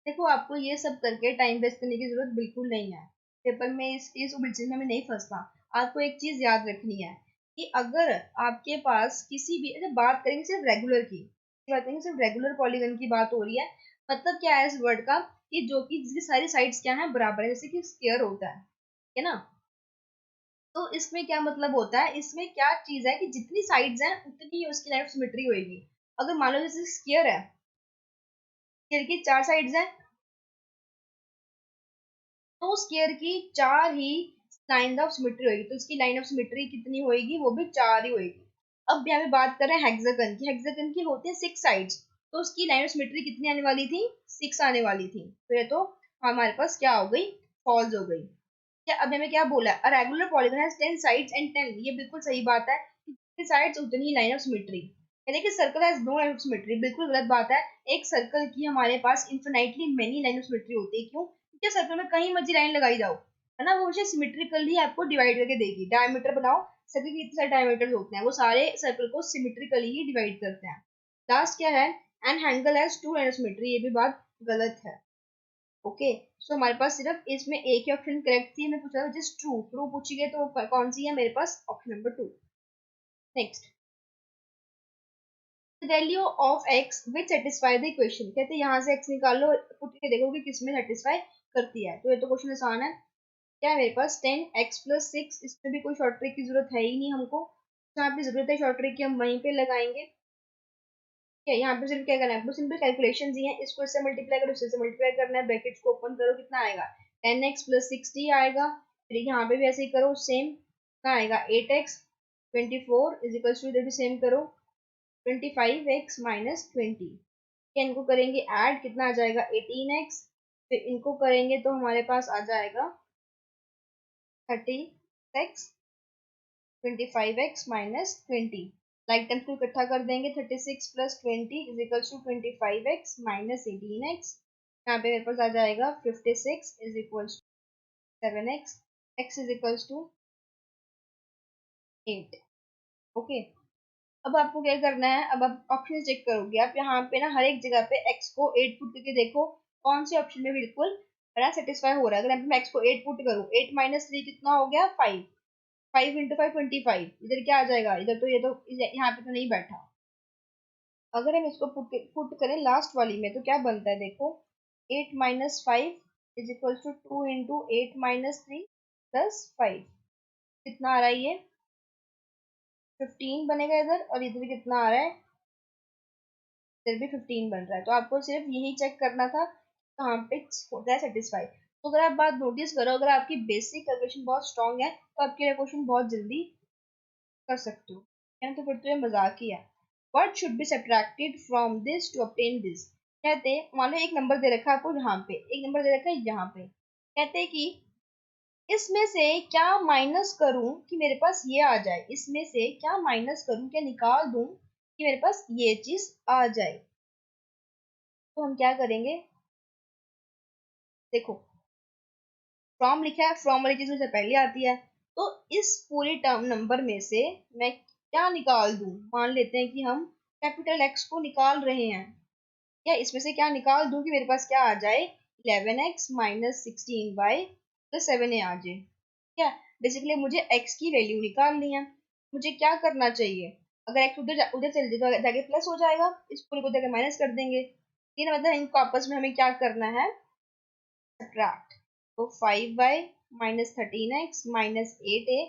देखो आपको ये सब करके टाइम वेस्ट करने की जरूरत बिल्कुल नहीं है, पेपर में इस उलझन में नहीं फंसना। आपको एक चीज याद रखनी है कि अगर आपके पास किसी भी, अच्छा बात करेंगे सिर्फ रेगुलर की, बात नहीं, सिर्फ रेगुलर पॉलीगन की बात हो रही है। मतलब क्या है इस वर्ड का, कि जो कि जिसकी सारी साइड्स क्या है, बराबर है, जैसे कि स्क्वायर होता है ना। तो इसमें क्या मतलब होता है, इसमें क्या चीज है कि जितनी साइड्स हैं उतनी ही उसकी लाइन ऑफ सिमेट्री होगी। अगर मान लो जैसे स्क्वायर है, स्क्वायर की 4 साइड्स हैं, तो स्क्वायर की 4 ही लाइन ऑफ सिमेट्री होगी, तो इसकी लाइन ऑफ सिमेट्री कितनी होगी, वो भी 4 ही होगी। अब यहाँ पे बात करें हेक्सागन की, हेक्सागन की होती है 6 साइड्स, तो उसकी लाइन ऑफ सिमेट्री कितनी आने वाली थी, 6 आने वाली थी। तो ये तो हमारे पास क्या हो गई, फॉल्स हो गई। क्या अब हमें क्या बोला है, regular polygon has 10 sides and 10, ये बिल्कुल सही बात है, जितनी साइड्स उतनी ही लाइन ऑफ सिमेट्री। यानी कि circle has no line of symmetry, बिल्कुल गलत बात है। एक सर्कल की हमारे पास infinitely many line of symmetry होती है, क्यों, क्योंकि सर्कल में कहीं मर्जी लाइन लगाई जाओ, है ना, वो मुझे सिमेट्रिकली ही आपको डिवाइड करके देगी। डायमीटर बनाओ, सर्कल के इतने सारे डायमीटर होते हैं, वो सारे सर्कल को सिमेट्रिकली ही डिवाइड करते हैं। लास्ट क्या है, an angle has two line of symmetry, ये भी बात गलत है। ओके, सो हमारे पास सिर्फ इसमें एक ही ऑप्शन करेक्ट थी, हमें पूछा जस्ट ट्रू, ट्रू पूछी गई तो कौन सी है मेरे पास, option number 2। Next, value of x which satisfy the equation, कहते हैं यहाँ से एक्स निकाल लो, पुट के देखो कि किसमें सेटिस्फाई करती है। तो ये तो क्वेश्चन आसान है। क्या है मेरे पास 10x+6, इसमें भी कोई शॉर्ट ट्रिक की जरूरत है ही नहीं हमको, जहाँ पे जरूरत है शॉर्ट ट्रिक की हम वहीं पे लगाएंगे। क्या यहाँ पे सिर्फ क्या करना है, आपको सिंपल कैलकुलेशन ही है, इसको इससे मल्टीप्लाई करो, इससे मल्टीप्लाई करना है, ब्रैकेट्स को ओपन करो, कितना आएगा 10x+60 आएगा। फिर यहाँ पे भी ऐसे ही करो सेम, कितना आएगा 8x, 24 इज इक्वल टू, इधर भी सेम करो 25x-20। इनको करेंगे ऐड, कितना आ जाएगा 18x, फिर इनको करेंगे तो हमारे पास आ जाएगा 30x, 25x-20। लाइक टर्म्स को इकट्ठा कर देंगे, 36+20 इज इक्वल टू 25x-18x। यहाँ पे मेरे पास आ जाएगा 56 is equal to 7x, x is equal to 8। Okay, अब आपको क्या करना है, अब आप ऑप्शन चेक करोगे, आप यहाँ पे ना हर एक जगह पे x को 8 पुट करके देखो कौन से ऑप्शन में बिल्कुल बड़ा सेटिस्फाई हो रहा है। अगर मैं x को 8 पुट करूँ, 8 - 3 कितना हो गया 5, 5 × 5 25, इधर क्या आ जाएगा, इधर तो ये तो यहाँ पे तो नहीं बैठा। अगर हम इसको पुट करें लास्ट वाली में तो क्या बनता है देखो, 8 - 5 इज इक्वल टू 2 × 8 - 3 +5, कितना आ रहा है ये 15 बनेगा इधर, और इधर कितना आ रहा है, इधर भी 15 बन रहा है। तो आपको सिर्फ यही चेक करना था कहाँ पे होता है सेटिस्फाई। तो अगर आप बात नोटिस करो, अगर आपकी बेसिक कैलकुलेशन बहुत स्ट्रांग है तो आपके क्वेश्चन बहुत जल्दी कर सकते हो, है ना। तो फिर तो ये मजाक ही है। What should be subtracted from this to obtain this, कहते हैं मान लो एक नंबर दे रखा है आपको यहाँ पे, एक नंबर दे रखा है यहाँ पे, कहते हैं कि इसमें से क्या माइनस करूं कि मेरे पास ये आ जाए, इसमें से क्या माइनस करूं, क्या निकाल दूं कि मेरे पास ये चीज आ जाए। तो हम क्या करेंगे, देखो फ्रॉम लिखा है, फ्रॉम वाली चीज मुझे पहले आती है, तो इस पूरे टर्म नंबर में से मैं क्या निकाल दूं, मान लेते हैं कि हम कैपिटल एक्स को निकाल रहे हैं, या इसमें से क्या निकाल दूं कि मेरे पास क्या आ जाए 11x - 16y + 7a आ जाए। क्या, बेसिकली मुझे x की वैल्यू निकालनी है, मुझे क्या करना चाहिए, अगर x उधर चल जाए तो जाके प्लस हो जाएगा, इस पूरे को जाके माइनस कर देंगे, ये मतलब इनको आपस में हमें क्या करना है, सब्ट्रैक्ट। तो 5y - 13x - 8a,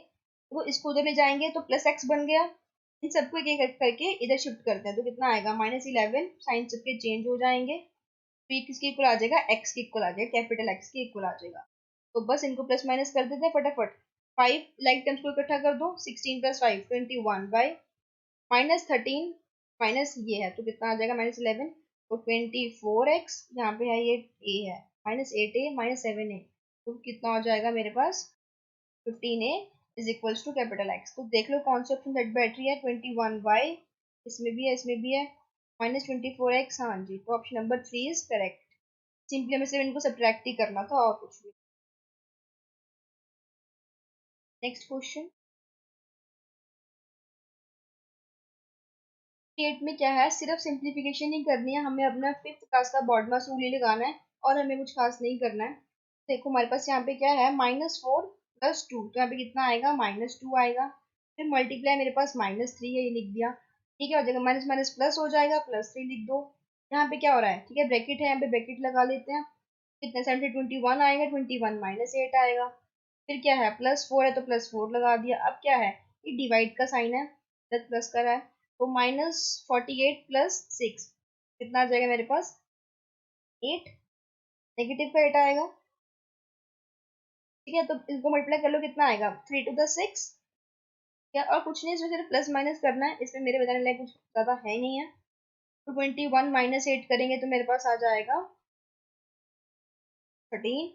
तो इसको उधर ले जाएंगे तो +x बन गया, इन सबको एक एक करके इधर शिफ्ट करते हैं तो कितना आएगा -11, साइन सबके चेंज हो जाएंगे, तो ये किसके इक्वल आ जाएगा, x के इक्वल आ जाएगा, कैपिटल x के इक्वल आ जाएगा। तो बस इनको प्लस माइनस कर देते हैं फटाफट, 5 लाइक टर्म्स को इकट्ठा कर दो, 16 + 5 21y -13 माइनस ये है तो कितना आ जाएगा -11, तो 24x, यहाँ पे है ये a है, -8a -7a, तो कितना हो जाएगा मेरे पास 15a is equals to capital X. तो देख लो कौन सी ऑप्शन सेट बैठ रही है, 21y, इसमें भी है इसमें भी है, -24x, हाँ जी, तो option number 3 is correct. Simply हमें सिर्फ इनको सब्ट्रैक्ट ही करना था और कुछ भी। नेक्स्ट क्वेश्चन, एट में क्या है, सिर्फ सिंप्लीफिकेशन ही करनी है, हमें अपना 5th क्लास का बॉडमास रूल ही लगाना है और हमें कुछ खास नहीं करना है। देखो हमारे पास यहाँ पे क्या है -4 + 2, तो यहाँ पे कितना आएगा -2 आएगा, फिर मल्टीप्लाई मेरे पास -3 है, ये लिख दिया, ठीक है, हो जाएगा माइनस माइनस प्लस हो जाएगा, +3 लिख दो। यहाँ पे क्या हो रहा है, ठीक है, ब्रैकेट है, यहाँ पे ब्रैकेट लगा लेते हैं। कितने 7 से 21 आएगा, 21 -8 आएगा। फिर क्या है, +4 है तो +4 लगा दिया। अब क्या है, ये डिवाइड का साइन है, प्लस का है, तो -48 + 6 कितना आ जाएगा मेरे पास, 8। नेगेटिव का 8 आएगा। ठीक है, तो इसको मल्टीप्लाई कर लो, कितना आएगा, 3 to the 6। क्या, और कुछ नहीं, इसमें सिर्फ प्लस माइनस करना है, इसमें मेरे बताने लायक कुछ ज्यादा है नहीं है। तो 21 -8 करेंगे तो मेरे पास आ जाएगा 13।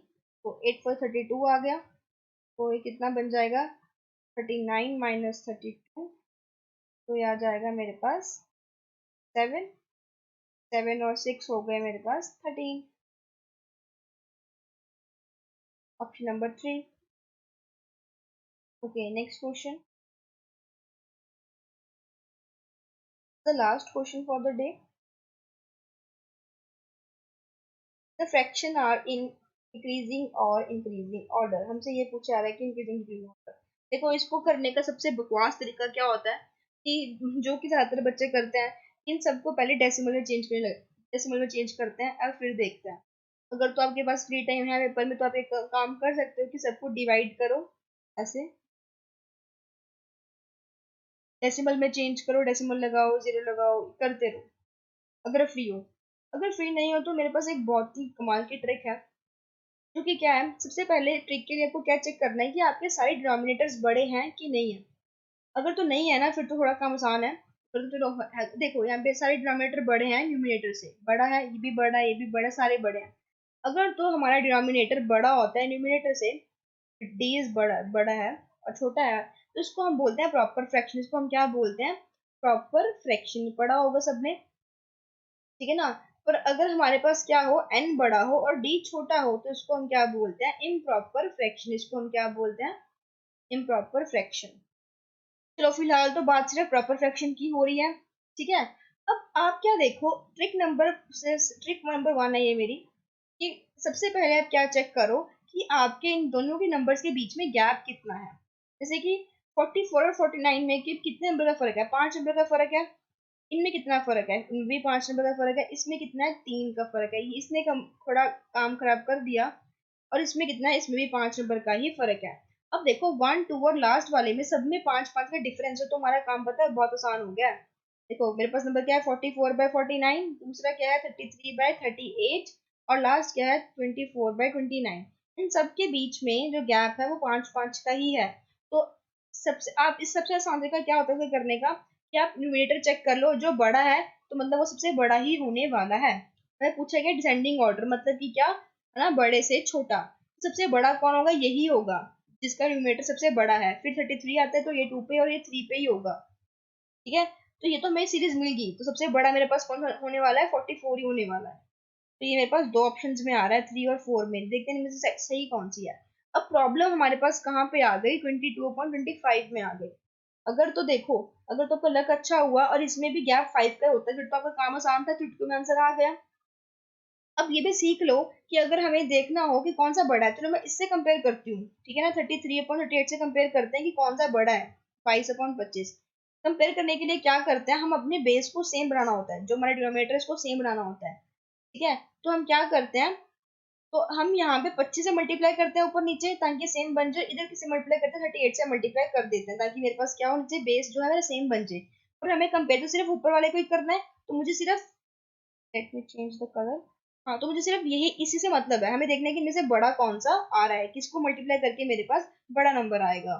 तो 8 4 32 आ गया। तो ये कितना बन जाएगा, 39 -32। तो ये आ जाएगा मेरे पास 7। 7 और 6 हो गए मेरे पास 13। Option number 3। Okay, next question, the last question for the day. The fraction are in decreasing और इंक्रीजिंग ऑर्डर। हमसे ये पूछा जा रहा है कि इंक्रीजिंग डिक्रीजिंग ऑर्डर। देखो, इसको करने का सबसे बकवास तरीका क्या होता है कि जो कि ज्यादातर बच्चे करते हैं, इन सबको पहले डेसिमल में चेंज करने लग डेसिमल में चेंज करते हैं और फिर देखते हैं। अगर तो आपके पास फ्री टाइम है पेपर में, तो आप एक काम कर सकते हो कि सबको डिवाइड करो ऐसे, डेसिमल में चेंज करो, डेसिमल लगाओ, जीरो लगाओ, करते रहो अगर फ्री हो। अगर फ्री नहीं हो तो मेरे पास एक बहुत ही कमाल की ट्रिक है, जो कि क्या है, सबसे पहले ट्रिक के लिए आपको क्या चेक करना है कि आपके सारे डिनोमिनेटर्स बड़े हैं कि नहीं है। अगर तो नहीं है ना, फिर तो थोड़ा काम आसान है। फिर तो चलो देखो, यहाँ पे सारे डिनोमिनेटर बड़े हैं, न्यूमिनेटर से बड़ा है, ये भी बड़ा है, ये भी बड़ा है, सारे बड़े हैं। अगर तो हमारा डिनोमिनेटर बड़ा होता है न्यूमिनेटर से, डी इज बड़ा बड़ा है और छोटा है, तो इसको हम बोलते हैं प्रॉपर फ्रैक्शन। इसको हम क्या बोलते हैं, प्रॉपर फ्रैक्शन। पढ़ा होगा सबने, ठीक है ना। पर अगर हमारे पास क्या हो, एन बड़ा हो और डी छोटा हो, तो इसको हम क्या बोलते हैं, इम्प्रॉपर फ्रैक्शन। इसको हम क्या बोलते हैं, इम्प्रॉपर फ्रैक्शन। चलो, फिलहाल तो बात सिर्फ प्रॉपर फ्रैक्शन की हो रही है, ठीक है। अब आप क्या देखो, ट्रिक नंबर 1 है ये मेरी, कि सबसे पहले आप क्या चेक करो कि आपके इन दोनों के नंबर्स के बीच में गैप कितना है। जैसे कि 44 और 49 में कि कितने नंबर का फर्क है, 5 नंबर का फर्क है। इनमें कितना फर्क है, इनमें भी 5 नंबर का फर्क है। इसमें कितना है, 3 का फर्क है। इसने थोड़ा काम खराब कर दिया। और इसमें कितना है, इसमें भी 5 नंबर का ही फर्क है। अब देखो, 1 2 और लास्ट वाले में सब में 5 5 का डिफरेंस है, तो हमारा काम पता है बहुत आसान हो गया है। देखो, मेरे पास नंबर क्या है, 44/49, दूसरा क्या है 33/38, और लास्ट क्या है 24/29। इन सब के बीच में जो गैप है वो 5 5 का ही है। तो सबसे आप इस सबसे आसान तरीका क्या होता है इसे करने का, कि आप न्यूमरेटर चेक कर लो, जो बड़ा है तो मतलब वो सबसे बड़ा ही होने वाला है। मैं पूछा गया डिसेंडिंग ऑर्डर, मतलब कि क्या है ना, बड़े से छोटा। सबसे बड़ा कौन होगा, यही होगा जिसका न्यूमरेटर सबसे बड़ा है। फिर 33 आता है तो ये 2 पे और ये 3 पे ही होगा, ठीक है। तो ये तो मेरी सीरीज मिल गई, तो सबसे बड़ा मेरे पास कौन होने वाला है, 44 ही होने वाला है। तो ये मेरे पास दो ऑप्शंस में आ रहा है, 3 और 4 में। देखते हैं इनमें से सही कौन सी है। अब प्रॉब्लम हमारे पास कहाँ पे आ गई, 22/25 में आ गई। अगर तो देखो, अगर तो आपका लक अच्छा हुआ और इसमें भी गैप 5 का होता है, फिर तो आपका काम आसान था, चुटकी में आंसर आ गया। अब ये भी सीख लो कि अगर हमें देखना हो कि कौन सा बड़ा है, चलो मैं इससे कंपेयर करती हूँ, ठीक है ना, 33/38 से कंपेयर करते हैं कि कौन सा बड़ा है, 22/25। कंपेयर करने के लिए क्या करते हैं, हम अपने बेस को सेम बनाना होता है, जो हमारा डिनोमिनेटर है उसको सेम बनाना होता है, ठीक है। तो हम क्या करते हैं, तो हम यहाँ पे 25 से मल्टीप्लाई करते हैं ऊपर नीचे, ताकि सेम बन जाए। इधर किसे मल्टीप्लाई करते हैं, 38 से मल्टीप्लाई कर देते हैं, ताकि मेरे पास क्या हो, नीचे बेस जो है मेरा सेम बन जाए। और हमें कंपेयर तो सिर्फ ऊपर वाले को ही करना है, तो मुझे सिर्फ, let me change the colour. हाँ, तो मुझे सिर्फ यही इसी से मतलब है, हमें देखना है कि इनमें से बड़ा कौन सा आ रहा है, किसको मल्टीप्लाई करके मेरे पास बड़ा नंबर आएगा।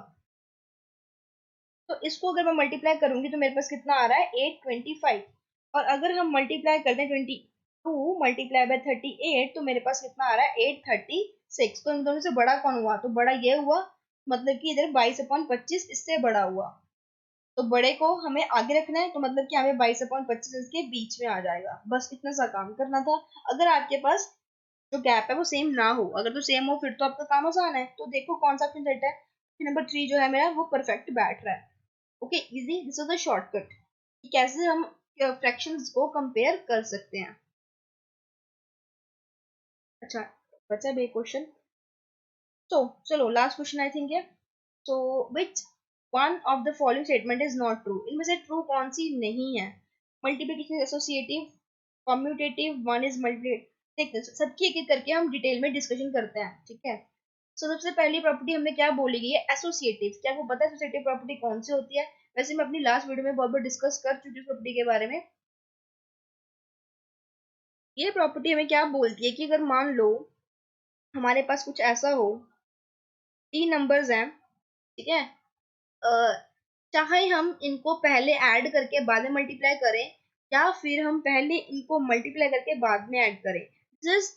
तो इसको अगर मैं मल्टीप्लाई करूंगी तो मेरे पास कितना आ रहा है, 825। और अगर हम मल्टीप्लाई करते हैं 22 × 38, तो मेरे पास कितना आ रहा है, 836। तो इन दोनों से बड़ा कौन हुआ, तो बड़ा ये हुआ, मतलब कि इधर 22/25 इससे बड़ा हुआ। तो बड़े को हमें आगे रखना है, तो मतलब कि हमें 22/25 इसके बीच में आ जाएगा। बस इतना सा काम करना था। अगर आपके पास जो गैप है वो सेम ना हो, अगर तो सेम हो फिर तो आपका काम आसान है। तो देखो कौन सा ऑप्शन सेट है, नंबर 3 जो है मेरा वो परफेक्ट बैठ रहा है। Okay, easy, this is the shortcut कि कैसे हम फ्रैक्शंस को कंपेयर कर सकते हैं। अच्छा, बचा भी क्वेश्चन। तो चलो, लास्ट क्वेश्चन आई थिंक है। So which one of the following statement is not true, इनमें से ट्रू कौन सी नहीं है? Multiplication associative, commutative, one is multiply. देखते सबकी एक एक करके हम डिटेल में डिस्कशन करते हैं, ठीक है। सो सबसे पहली प्रॉपर्टी हमने क्या बोली गई है? एसोसिएटिव। क्या आपको पता है एसोसिएटिव प्रॉपर्टी कौन सी होती है? वैसे मैं अपनी लास्ट वीडियो में बहुत बार डिस्कस कर चुकी हूँ प्रॉपर्टी के बारे में। ये प्रॉपर्टी हमें क्या बोलती है कि अगर मान लो हमारे पास कुछ ऐसा हो, तीन नंबर्स हैं, ठीक है, चाहे हम इनको पहले ऐड करके बाद में मल्टीप्लाई करें या फिर हम पहले इनको मल्टीप्लाई करके बाद में ऐड करें, दिस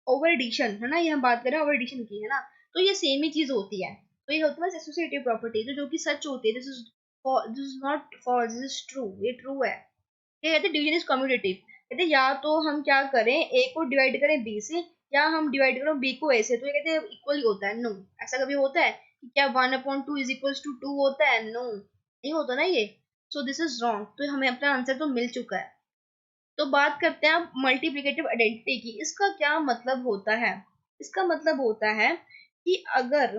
ओवर एडिशन है ना, ये हम बात करें ओवर एडिशन की, है ना। तो ये सेम ही चीज होती है। तो ये होती है एसोसिएटिव प्रॉपर्टी, जो कि सच होती है। This is not false, this is true, ये ट्रू है। ये कहते हैं डिवीजन इज कम्यूटेटिव। कहते हैं या तो हम क्या करें, ए को डिवाइड करें बी से, या हम डिवाइड करें बी को ए से, तो ये कहते हैं इक्वल ही होता है। नो, ऐसा कभी होता है कि क्या 1/2 इज इक्वल टू 2 होता है? नो, नहीं होता ना ये। So this is wrong. तो हमें अपना आंसर तो मिल चुका है। तो बात करते हैं अब मल्टीप्लिकेटिव आइडेंटिटी की। इसका क्या मतलब होता है? इसका मतलब होता है कि अगर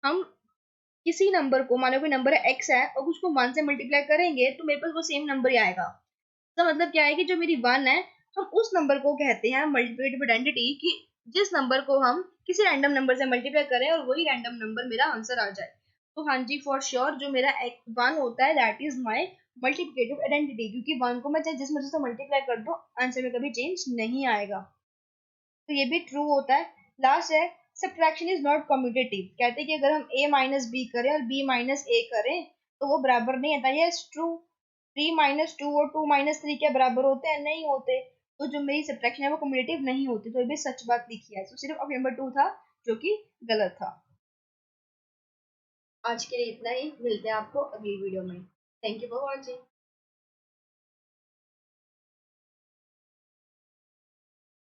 हम किसी नंबर को, मानो कोई नंबर एक्स है और उसको वन से मल्टीप्लाई करेंगे तो मेरे पास वो सेम नंबर ही आएगा। इसका मतलब क्या है कि जो मेरी वन है, हम उस नंबर को कहते हैं मल्टीप्लिकेटिव आइडेंटिटी, कि जिस नंबर को हम किसी रैंडम नंबर से मल्टीप्लाई करें और वही रैंडम नंबर मेरा आंसर आ जाए। तो हाँ जी, फॉर श्योर जो मेरा वन होता है that is my multiplicative identity, क्योंकि वन को मैं चाहे जिस मर्जी से मल्टीप्लाई कर दूं, आंसर में कभी चेंज नहीं आएगा। तो ये भी ट्रू होता है। लास्ट है सब्ट्रैक्शन इज नॉट कम्यूटेटिव। कहते हैं कि अगर हम a माइनस बी करें और b माइनस ए करें तो वो बराबर नहीं आता। ये ट्रू। 3 - 2 और 2 - 3 क्या बराबर होते हैं? नहीं होते। तो जो मेरी सब्ट्रैक्शन है वो कम्यूटेटिव नहीं होती। तो ये भी सच बात लिखी है। तो सिर्फ ऑप्शन नंबर 2 था जो कि गलत था। आज के लिए इतना ही, मिलते हैं आपको अगली वीडियो में। Thank you for watching.